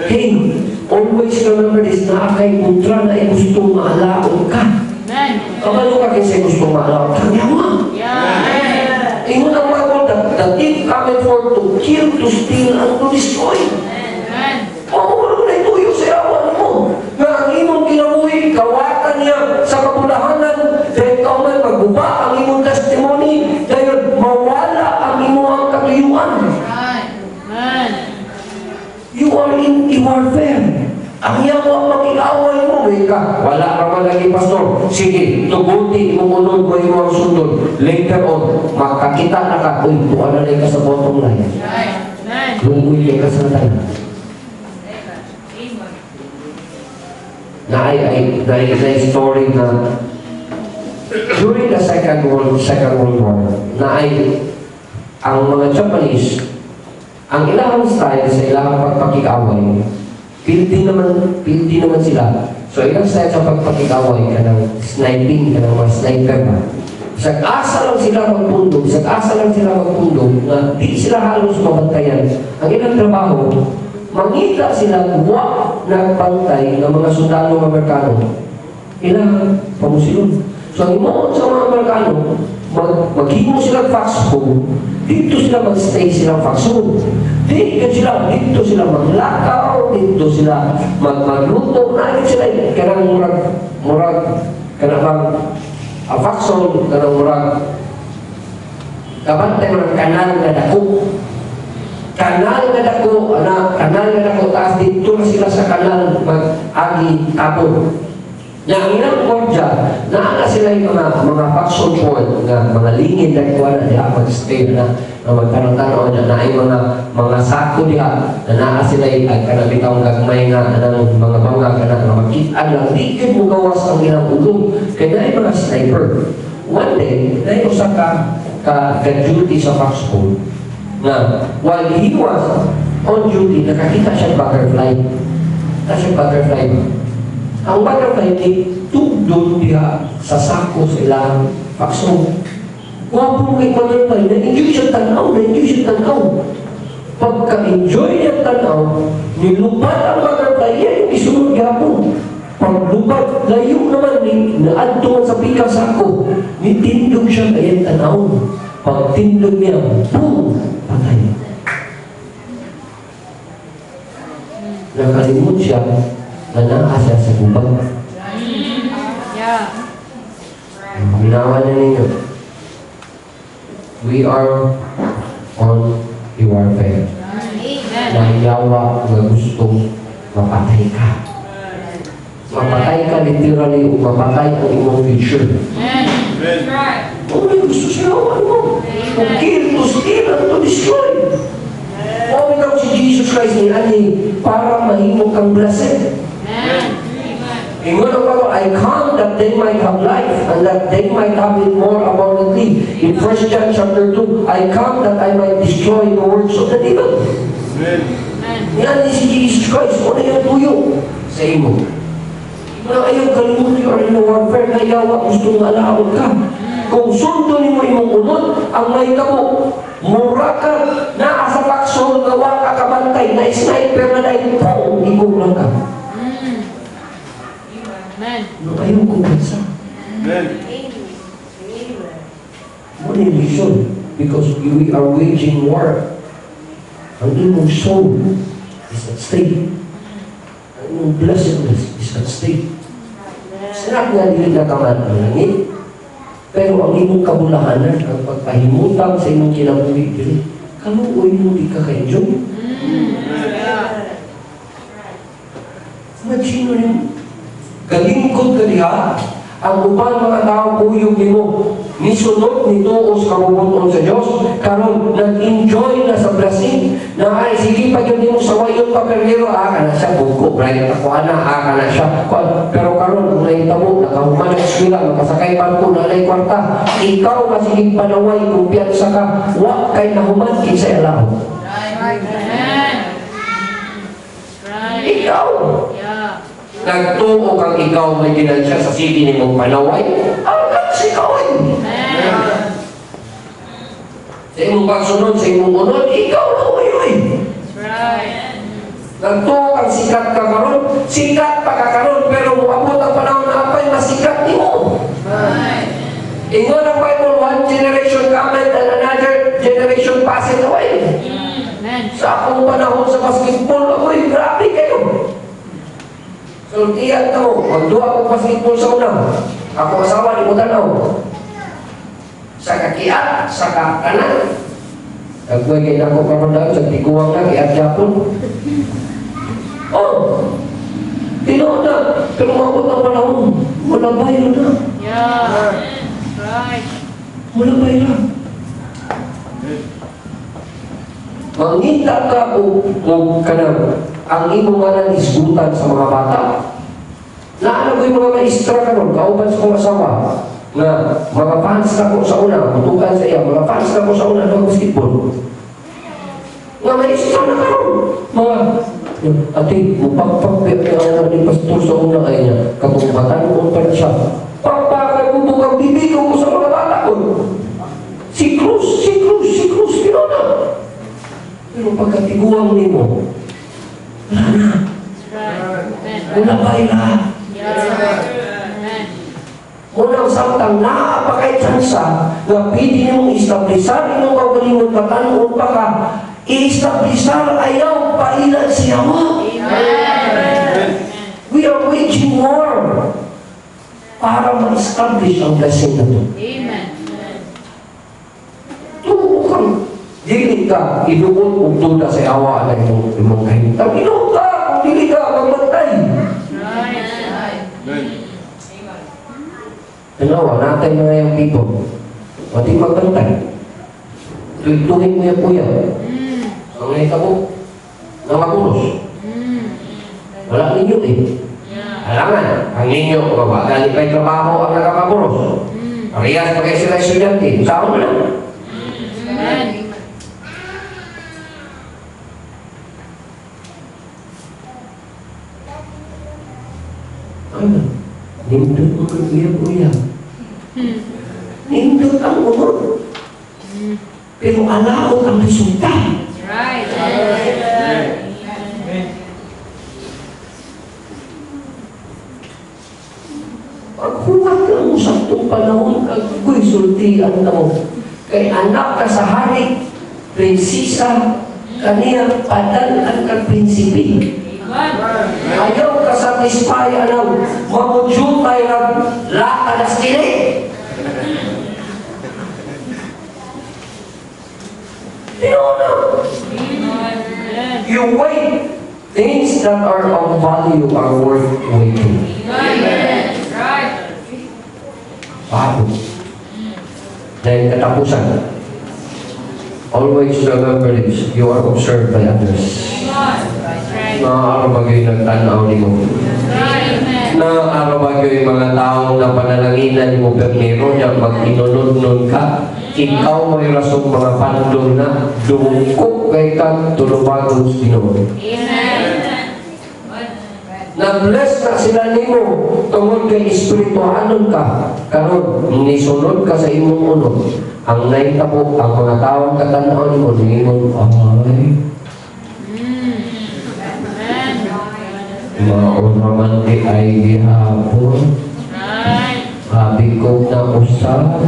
Hey, always remember this, na kay kontra na gustong maalaon ka. Kabalo ka kasi gustong maalaon ka. Yawa. Ingon ang Bible, the thief cometh forth to kill, to steal, and to destroy. Wala na ituyo sa yawan mo. Nga ang imong kinabuhi, kawatan niya sa kabulahanan, dahil ka man magbuba ang imong testimony, dahil mawala ang imong katuyuan. You are in a warfare. Ang yawa mag-iaway mo, may ka. Wala ka man lagi, pastor. Sige, tuguti mo unod mo yung mga sundod. Later on, makakita na ka, uy, buwan na lang ka sa bottom line. Lungoy ka sa tayo. Na story na during the Second World War, na ang mga Japanese, ang ilang style sa ilang pagpakikaway, pildi naman sila. So ilang style sa pagpakikaway, kanang sniping, kanang mga sniper ba. Sag-asa lang sila magpundog, na di sila halos mabantayan. Ang ilang trabaho, mangita sila buwak na pantay ng mga sundalo Amerikano. Ilang pamusilon. So ang imoon sa mga Amerikano, maghimo sila fast food, dito sila mag-stay silang fast food. Dito sila maglakaw, dito sila magluto, nahin sila, kanang murag, kanang fast food, kanang murag, kabantay ng kanal na dako. Kanal na dako, taas dito na sila sa kanal, mag-agi, tapon. Na ang ilang kordya, naana sila yung mga faction point, na mga lingid na kuha na diha, mag-stay na magtanong-tanong na ay mga sako diha, na naa sila ay kanabitang gagmay nga, ng mga bangga na makita lang, di kayo mo gawas ang ilang ulo, kaya na ay mga sniper. One day, na yung usa ka-duty sa faction, na while he was on duty, nakakita siya butterfly. Ang butterfly ay tugdon diha sa sako sa ilang pakso. Wapong kay butterfly, na-enjoy siya tanaw. Pagka-enjoy niya tanaw, nilupad ang butterfly, yan yung isunod gapon. Paglupad, layo naman ni naadto sa pikang sako, nitindog siya kayang tanaw. Pagtindog niya, boom! Patay. Nakalimot siya na naasa sa gubag. Ginawa na ninyo. We are on a warfare. Nahiyawa na gustong mapatay ka. Mapatay ka literally o mapatay ang imong future. Kung may gusto siya, ano? To kill, to steal, and to destroy. Kung ikaw si Jesus Christ ni Ani, para mahimog kang blessed. Ingon ang Bible, I come that they might have life, and that they might have it more abundantly. In 1 John chapter 2, I come that I might destroy the works of the devil. Yan si Jesus Christ, o na yung tuyo sa imo. Na ayaw kalimutan you are in a warfare, nayawa, gusto nga alaawag ka. Kung sundo ni mo imong unod, ang may kamo, mura ka, na sa paksol, gawa ka kabantay, na sniper na dahil, pong, igong lang ka. No, ayaw kong bansa. What is reason? Because we are waging war. Ang imong soul is at stake. Ang imong blessedness is at stake. Sarap nga dili na kaman ang langit. Pero ang imong kabulahanan, ang pagpahimutang sa imong kinabuhi dili, kaluoy mo di ka ka-enjoy. Imagine mo rin, galingkod ka diha, ang upan mga tao kuyog nimo, nisunod nituos kabubuton sa Diyos, karon nag-enjoy na sa blessing, na ay sige pag yun mo sa wayon pa pero ka na siya buko, bright ako na, ka na siya, pero karon kung nahitabo, nakahuman ang eskwela, makasakay barko, nalay kwarta. Ikaw masiging panaway kung piyansa ka, wa kay nahuman kinsa alaw. Ikaw. Nagtuo kang ikaw may ginansya sa sige ni mong panaway, hanggang sikawin. Sa imong pagsunod, sa imong unod, ikaw na uyoy. Nagtuo kang sikat ka karon, sikat pa ka karon, pero muabot ang panahon na apay, masikat ni mo. Ingon ang Bible, one generation cometh and another generation passeth away. Sa akong panahon sa basketball, ako'y grabe kayo. So, tiyan ka mo, magduwa akong basketball sa una. Ako asawa, di mo tanaw. Sa kakiat, sa kakanan. Nagbuhay kayo na ako karon daw, sa tiguang na, kiat Japon. Oh, tinoon na, pero mabot ang panahon, wala bayo na. Wala bayo na. Mangita ka o kanang ang imong mga isgutan sa mga bata. Naano ko yung mga maestra ka nun, kauban sa kong asawa, na mga fans na ko sa una, kutukan sa iya, mga fans na ko sa una ng basketball. Mga maestra na ka nun. Mga, ate, mupagpagpag ang ni pastor sa una ay niya, katumpatan ko pa siya. Pagpakay ko tukang bibigaw ko sa mga bata ko. Si Cruz, pinona. Pero pagkatiguang ni mo, wala na. Wala ba ila? Unang samtang naapakay tsansa na pwede mong istablisar imong kaugalingon katanon pa ka, i-establisar ayaw pailan siya mo. We are waging war para ma-establish ang blessing na ito. Tuo kang dili ka, inuot kung tuda sa awa na imong kahintang. Inuot ka, kung dili ka, magbantay. Tanawa, natin na yung people. Pati magbantay. Tuwing mo yung kuya. Ang naitabo, namakulos. Wala ninyo eh. Alangan, ang ninyo, galing pa'y trabaho ang nakakakulos. Parehas pa kayo sila estudyante. Saan mo na? Ano? Nindot mo kang kuya-kuya. Nindot ang umot. Pero alaot ang resulta. Paghuwag ka mo sa itong panahon, kagoy sultian na mo. Kay anak ka sa hari, prinsisa, kaniya padalan kang prinsipi. Ayaw ka satisfy anong mamujutay ng lata na skili. You wait. Things that are of value are worth waiting. Bago. Dahil katapusan. Always remember this. You are observed by others. Na araw bagay nagtanaw ni mo. Na araw bagay mga taong na panalaginan mo pero niya mag-inunod-nun ka. Ikaw may rasong mga pandong na dumukok kay kang tulubagon sa Ginoo. Na-bless na sila nimo tungod kay espirituhanon ka. Karon nisunod ka sa imong unod. Ang naitabo ang mga taong katanaw nimo ningon ay mauraman di ay gihapon. Habi ko na usap.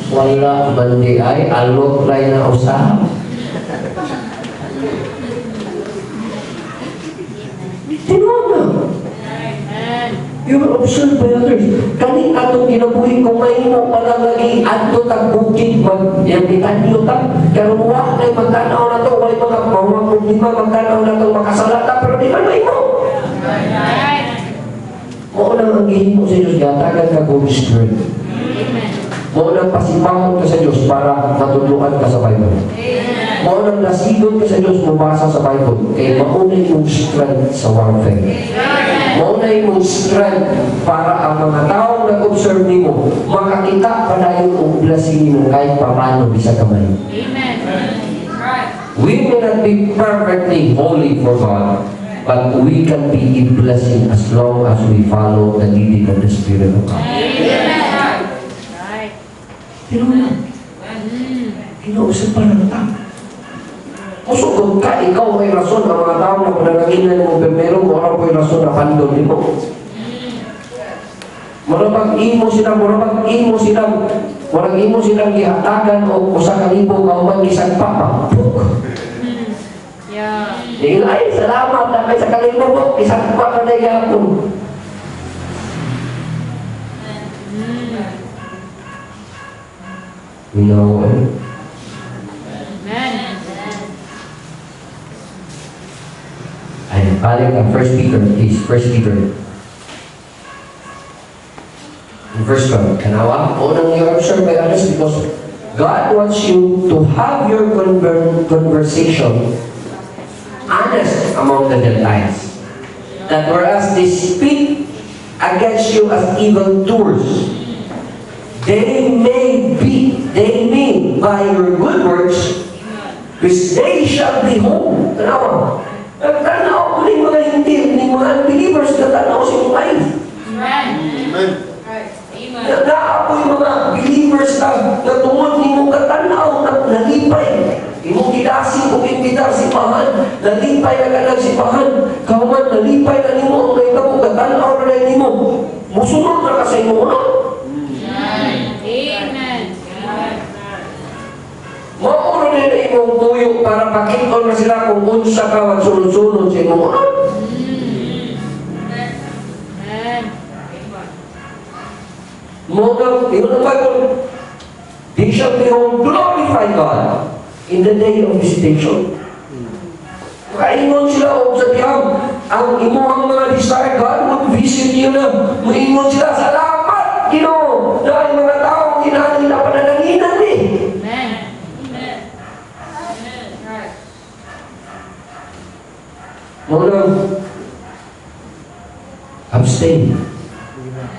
Wala man di ay alok ray na usap. Tinuwa. You will observe by others. Kaning atong ginabuhi kung may mo palang lagi ato tagbukid mag-yabitan nyo ta. Pero wala na magkanaw na to. Wala mga problema magkanaw na to makasalata. Pero di ba na mo? Mo nang ang gihin mo sa Diyos. Gatagan ka Holy Spirit. Mo nang pasipangon ka sa Diyos para matulungan ka sa Bible. Mao nang nasigon ka sa Diyos mabasa sa Bible. Kay maunay mong strength sa warfare. Maunay mong strength para ang mga taong nag-observe nimo makakita pa na yung blessing nimo kahit paano bisa kamay. We may not be perfectly holy for God, but we can be a blessing as long as we follow the leading of the Spirit of God. Kinausap pa lang ta. Kusugod ka, ikaw may rason ang mga tao na panananginan mo, pero mo ako may rason na pandon mo. Marapag imo silang gihatagan o usa ka libo kauban isang papa. Ay, salamat na may sa kalibo mo, isang papa na yapon. You know, I'm balik ang 1 Peter, please, 1 Peter. In verse 12, kanawa, unang you observe by others because God wants you to have your conversation honest among the Gentiles. That whereas they speak against you as evildoers, they may by your good works, which they shall be whole. Tanawa. Tanawa ko rin mga hindi mga unbelievers na tanaw sa yung life. Amen. Naapoy mga believers na tungod ni mong katanaw na nalipay. Imong gidasi kung imbitar si Pahan, nalipay na kalag si Pahan. Kauman, nalipay na nimo ang ngayon mo, katanaw na rin nimo. Musunod na ka sa imo na. Amen. Mauro na imong tuyo para pakitol na sila kung unsa ka at sunod-sunod sa imong na. Model, yun ang Bible. They shall behold, glorify God in the day of visitation. Kaingon sila o sa tiyang, ang imuhang mga desire, God would visit you na. Maingon sila, salamat, Ginoo, dahil mga taong ginahali na panananginan eh. Amen. Amen. Model, abstain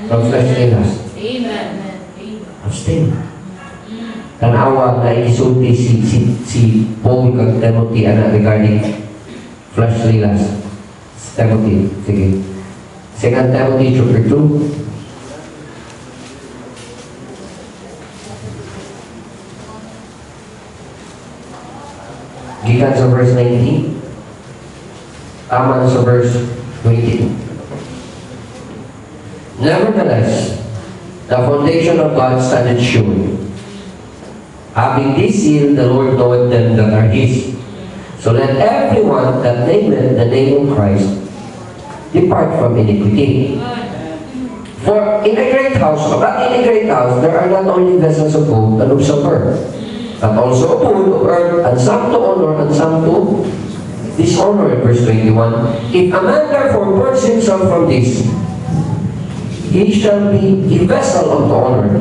from fleshly lust. Amen. Abstain. Tanawa na isulti si Paul kag Timothy ana regarding fleshly lust. Timothy, sige. 2 Timothy chapter 2. Gikan sa verse 19. Tama na sa verse 22. Nevertheless, the foundation of God standeth sure. Having this seal, the Lord knoweth them that are His. So let everyone that nameth the name of Christ depart from iniquity. For in a great house, there are not only vessels of gold and of silver, but also of wood, of earth, and some to honor, and some to dishonor. Verse 21. If a man therefore purge himself from this, he shall be a vessel unto honor,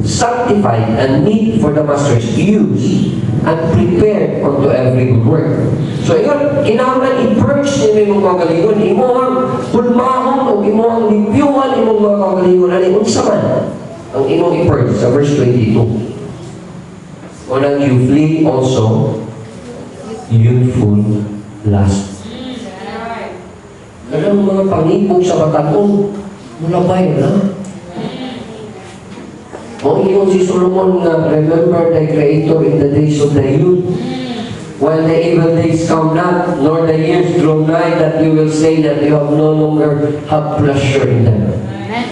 sanctified and meet for the master's use, and prepared unto every good work. So yun, kinahanglan i-purge nyo yung mga kagalingon, imuhang pulmahon o imuhang limpyuhan yung mga kagalingon, ano yung saman ang imong i-purge sa verse 22. Unang you flee also youthful lust. Ganang mga pangipog sa batanon, mulabay na. Kung iyon si Solomon nga, remember the Creator in the days of the youth, when the evil days come not, nor the years draw nigh, that you will say that you have no longer have pleasure in them. Amen.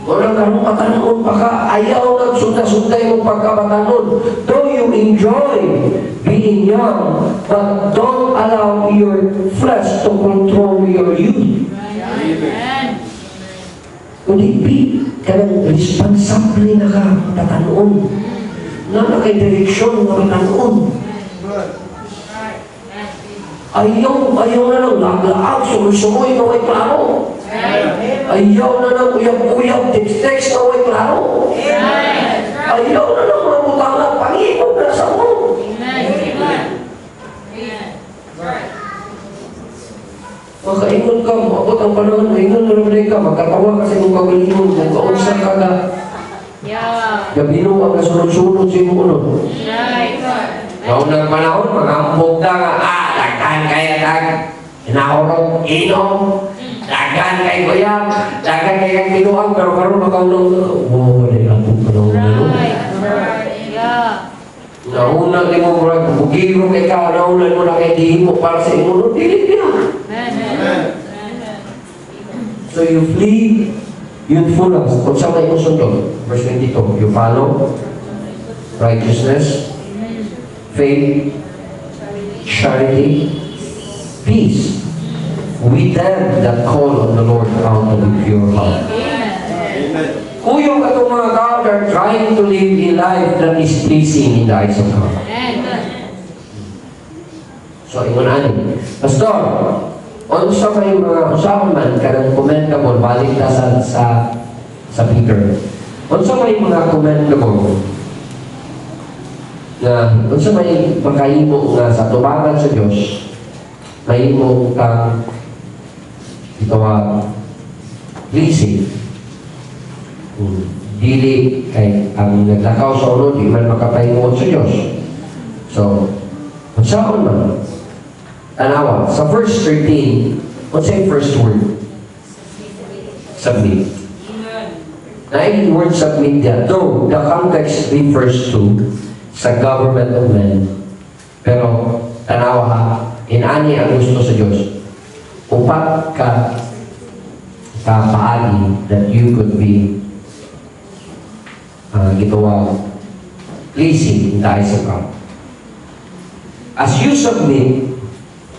Walang karong katanoon pa ka, ayaw na sunta-sunta yung pagkabatanon. Though you enjoy being young, but don't allow your flesh to control your youth. Amen. Kundi kanang responsable na ka tatanoon. Na kay direksyon nga tatanoon. Ayaw na lang naglaag, sumusumoy na way klaro. Ayaw na lang uyab-uyab, text-text na way klaro. Ayaw na lang mabutangan, pangipog na sa mo. ang panahon, ingon mo naman ka, magkatawa kasi mong kagalingon, kung kaunsa ka na, Yeah. gabino ang kasunod-sunod sa imo unod. Right. Noong ng panahon, mag-ambog na nga, daghan kaya inaurong, inom, daghan kay kuyang, daghan kay kang binuang, pero karoon makaunong, wala yung ambog ka na Right. Yeah. nauna ni mo murag bugiro kay ka nauna mo na kay dihimo para sa imo no dili na. So you flee youthfulness. Kung sa may usundon, verse 22, you follow righteousness, faith, charity, peace with them that call on the Lord out of a pure heart. Kuyong atong mga tao are trying to live a life that is pleasing in the eyes of God. So, ingon ani. Pastor, unsa may mga usapan man kanang commendable balik ta sa Peter. Unsa may mga commendable na unsa may makahimo nga sa tubangan sa Dios mahimo kang itawa pleasing. Dili kay ang naglakaw sa ulo di man makapahingon sa Dios. So, unsaon man tanawa sa verse 13, what's the first word? Submit. Na yung word submit yan, though the context refers to sa government of men, pero tanawa ha, inani ang gusto sa Diyos upat ka paagi that you could be gitawa pleasing in the eyes of God. As you submit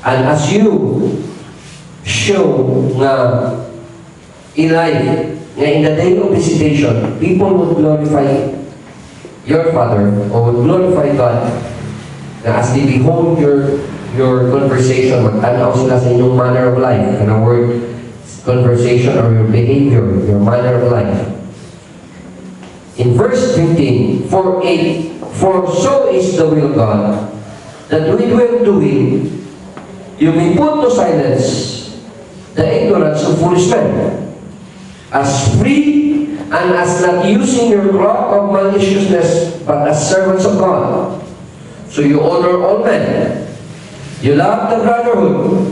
and as you show nga in life, nga in the day of visitation, people would glorify your Father or would glorify God na as they behold your conversation, magtanaw sila sa inyong manner of life, kanang word conversation or your behavior, your manner of life. In verse 15, for so is the will of God, that with well doing, you may put to silence the ignorance of foolish men, as free and as not using your cloak of maliciousness, but as servants of God. So you honor all men, you love the brotherhood,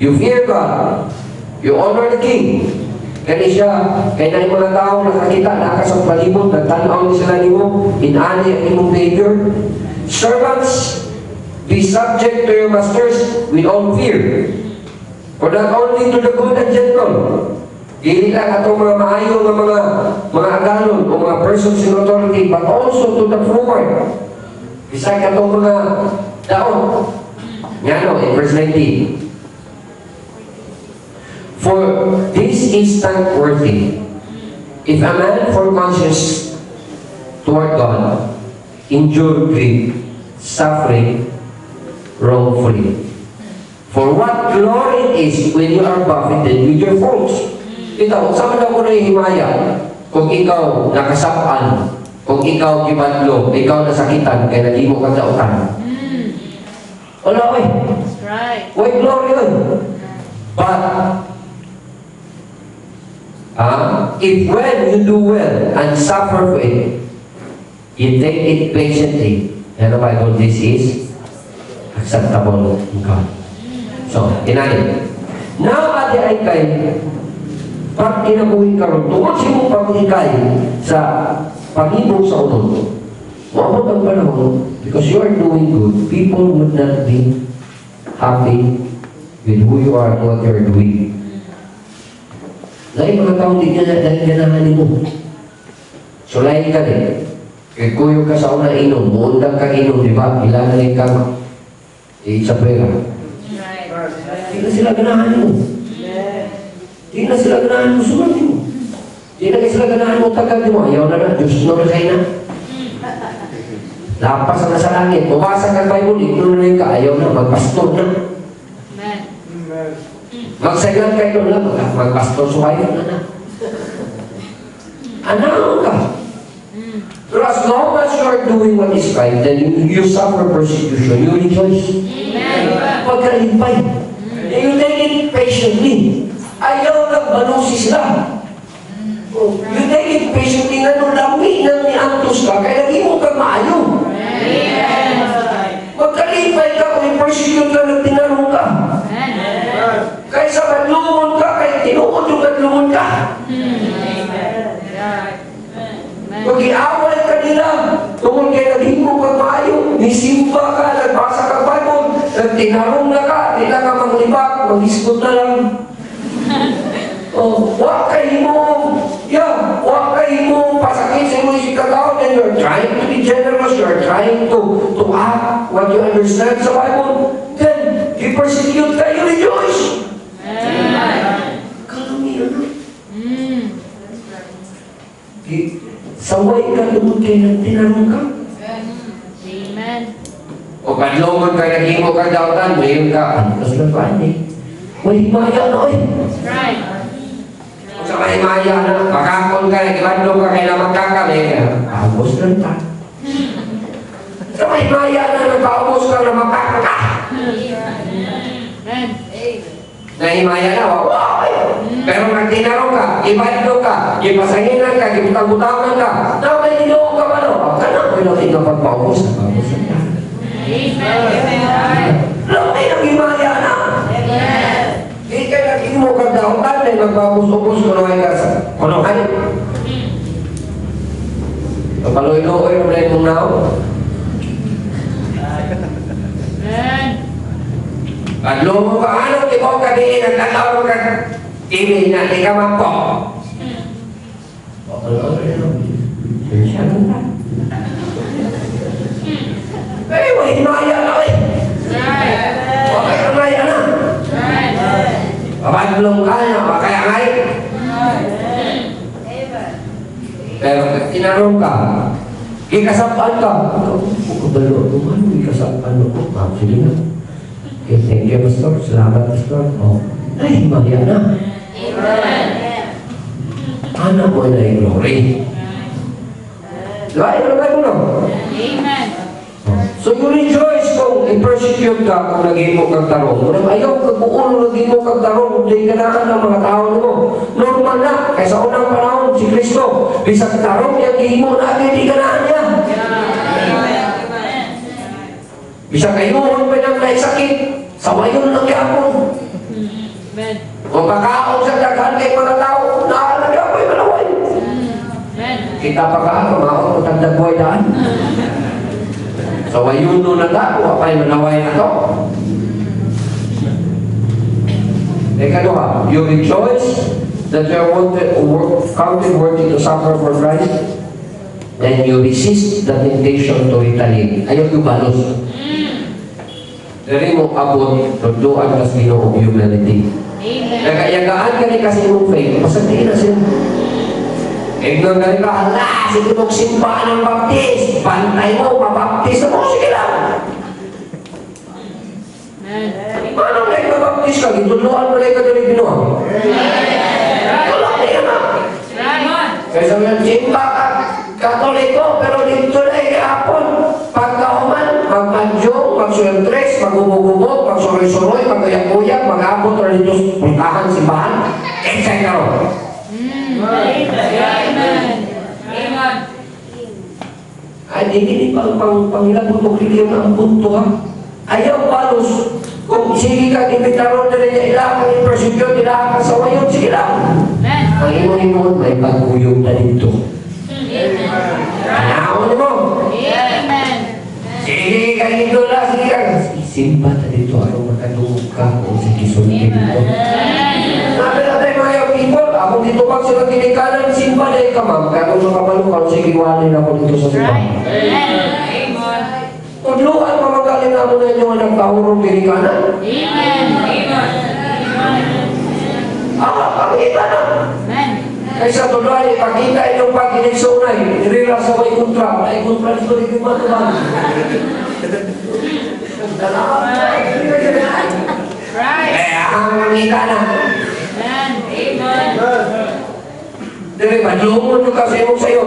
you fear God, you honor the king. Kani siya, kaya na yung mga tao nakakita, nakasang palibot, nagtanaw ni sila nimo, inani ang imong behavior. Servants, be subject to your masters with all fear. For not only to the good and gentle, dili lang atong mga maayo ng mga agalon o mga persons in authority, but also to the forward. Isa katong mga daon. Nga no, in verse 19. For this is thankworthy, if a man for conscience toward God endure grief, suffering wrongfully. For what glory it is when you are buffeted with your faults. Ikaw, saan na ko na himaya kung ikaw nakasapaan, kung ikaw gibadlo, ikaw nasakitan, kaya naging mo kagdautan. Wala eh. Right. Why glory yun? But, if when you do well and suffer for it, you take it patiently. Ano ba ito? This is acceptable in God. So, inahin. Now, ati ay kay pag kinabuhi ka ron, tungkol siya mong pag-ikay sa pag-ibog sa unod, maabot ang panahon, because you are doing good, people would not be happy with who you are and what you are doing. Dahil mga tao di ka dahil ganahan mo. So, lain ka din. Kaya kuyo ka sa una inom, muundang ka inom, di ba? Ilalagay ka sa pera. Di na sila ganahan mo. Di na sila ganahan mo sulat mo. Di na sila ganahan mo tagal mo. Ayaw na, Diyos na kayo na. Lapas na sa langit. Bumasa ka Bible, ignoran ka. Ayaw na, magpastor na. Magsagan kayo lang, magpastor suwayo na na. Ano ka? But as long as you are doing what is right, then you suffer persecution, you rejoice. Pagkalipay. You take it patiently. ayaw nagbalusi sila. Oh, you take it patiently na nung lami nang niantos ka, kaya lagi mo kang maayo. Magkalipay ka kung i-persecute ka nang tinanong ka. Kaya sa kadlungon ka, kaya tinuod yung kadlungon ka. Mag-iaway ka nila, tungkol kaya lagi mo kang maayo, nisimba ka, nagbasa ka Bible, nagtinarong na ka, di na ka manglibak, mag-iskot na lang. Oh, wakay mo pasakit sa imo si kagaw, and you're trying to be generous, you're trying to act what you understand sa Bible, then i-persecute ka, you rejoice. Kalami yun. Saway ka tungkol kayo ng tinanong ka. Amen. O kadlongon ka, naging mo ka dautan, mayon ka, ano ka sila pa ni? Mahimaya na eh. Right. Sa mahimaya na, makakon ka, nagibandong ka, kaya naman kakali ka. Paubos lang ta. Sa mahimaya na, nagpaubos ka, naman kakaka. Amen. Nahimaya na, wawaway. Pero nagtinarong ka, ibandong ka, ipasanginan ka, ibutang-butangan ka, na may niloong ka ba no? Ka na, may natin na pagpaubos. Paubos lang ta. Amen. Lang may nagimaya na. Di ka naging mo kang dautan, may magbabus-ubus kung ay kasa. Kung ay. Kapaloy-loy na may mong nao. Amen. At lumo ka, ano, ikaw ka diin, ang tatawa ka, TV na, di ka mampo. Eh, mahimaya na eh. Wakay ang raya na. Papadlong ka na, wakay ang raya. Pero tinanong ka, ikasapan ka. Kabalo, ano ikasapan ko? Sige na. Okay, thank you, Pastor. Salamat, Pastor. Oh. Ay, himaya na. Anak mo na yung glory. Lahat yung naman mo no? Amen. So you rejoice kung i-persecute ka kung naging mo kang tarong. Kung ayaw kagbuon naging mo kang tarong, hindi ganahan ng mga tao mo. Normal na, kaysa unang panahon, si Kristo, bisag tarong yung gihimo natin, hindi ganahan niya. Bisag kayo, pa nang naisakit, sawayon lang yapon. Amen. Kung kakaon sa daghan kay mga tao, naalag ako yung malaway. Amen. Kita pa ka, kumaon ko tagdagway daan. So, ayun nun na ako, apay manaway na to. Ikaw, you rejoice that you are counted worthy to suffer for Christ, then you resist the temptation to retaliate. Ayaw yung balos. Dari mo abot, tuduan kas Ginoo humility. Amen. Nagayagaan ka ni kasi mong faith, masatiin na siya. Ignon ka rin ka, ala, sige mong simbahan ng baptist, bantay mo, mabaptist mo, sige lang. Amen. Paano na yung mabaptist ka? Gituluan mo na yung katuloy Ginoo. Wala na yan ah. Right. Kaya sabi ng simba ka, Katoliko, pero dito na yung hapon. Pagkauman, magmanjong, magsuentres, magubog-ubog, magsuroy-suroy, magayak-uyak, mag-abot, religious, puntahan, simbahan, etc. Amen. Amen. Ay, hindi pangilabot mo kikiyong ang punto ha. Ayaw balos. Kung sige ka, ibitaron na rin ilang ang persecute, ilang ang sawayon, sige lang. Amen. Ang imo-imo, may pagkuyog na dito. Anaon mo. Amen. Sige ka, idola, sige ka. Simba na dito, ano makadungog ka kung sige sunod dito. Nabi mga people, ako dito pag sila kinikanan, simba na ikamam, kaya kung makapalo ka, sige walin ako dito sa simba. Tudluan, mamagaling ako na inyo ang nagkahurong kinikanan. Amen. Pakita na. Amen. Kaysa tudluan, ipakita inyong pag-iniksunay, nirila sa may kontra, ay kontra dito rin yung matuman. Right. Kaya ang mangita na. Amen. Amen. Dili, madlungon yung kasi mo sa'yo.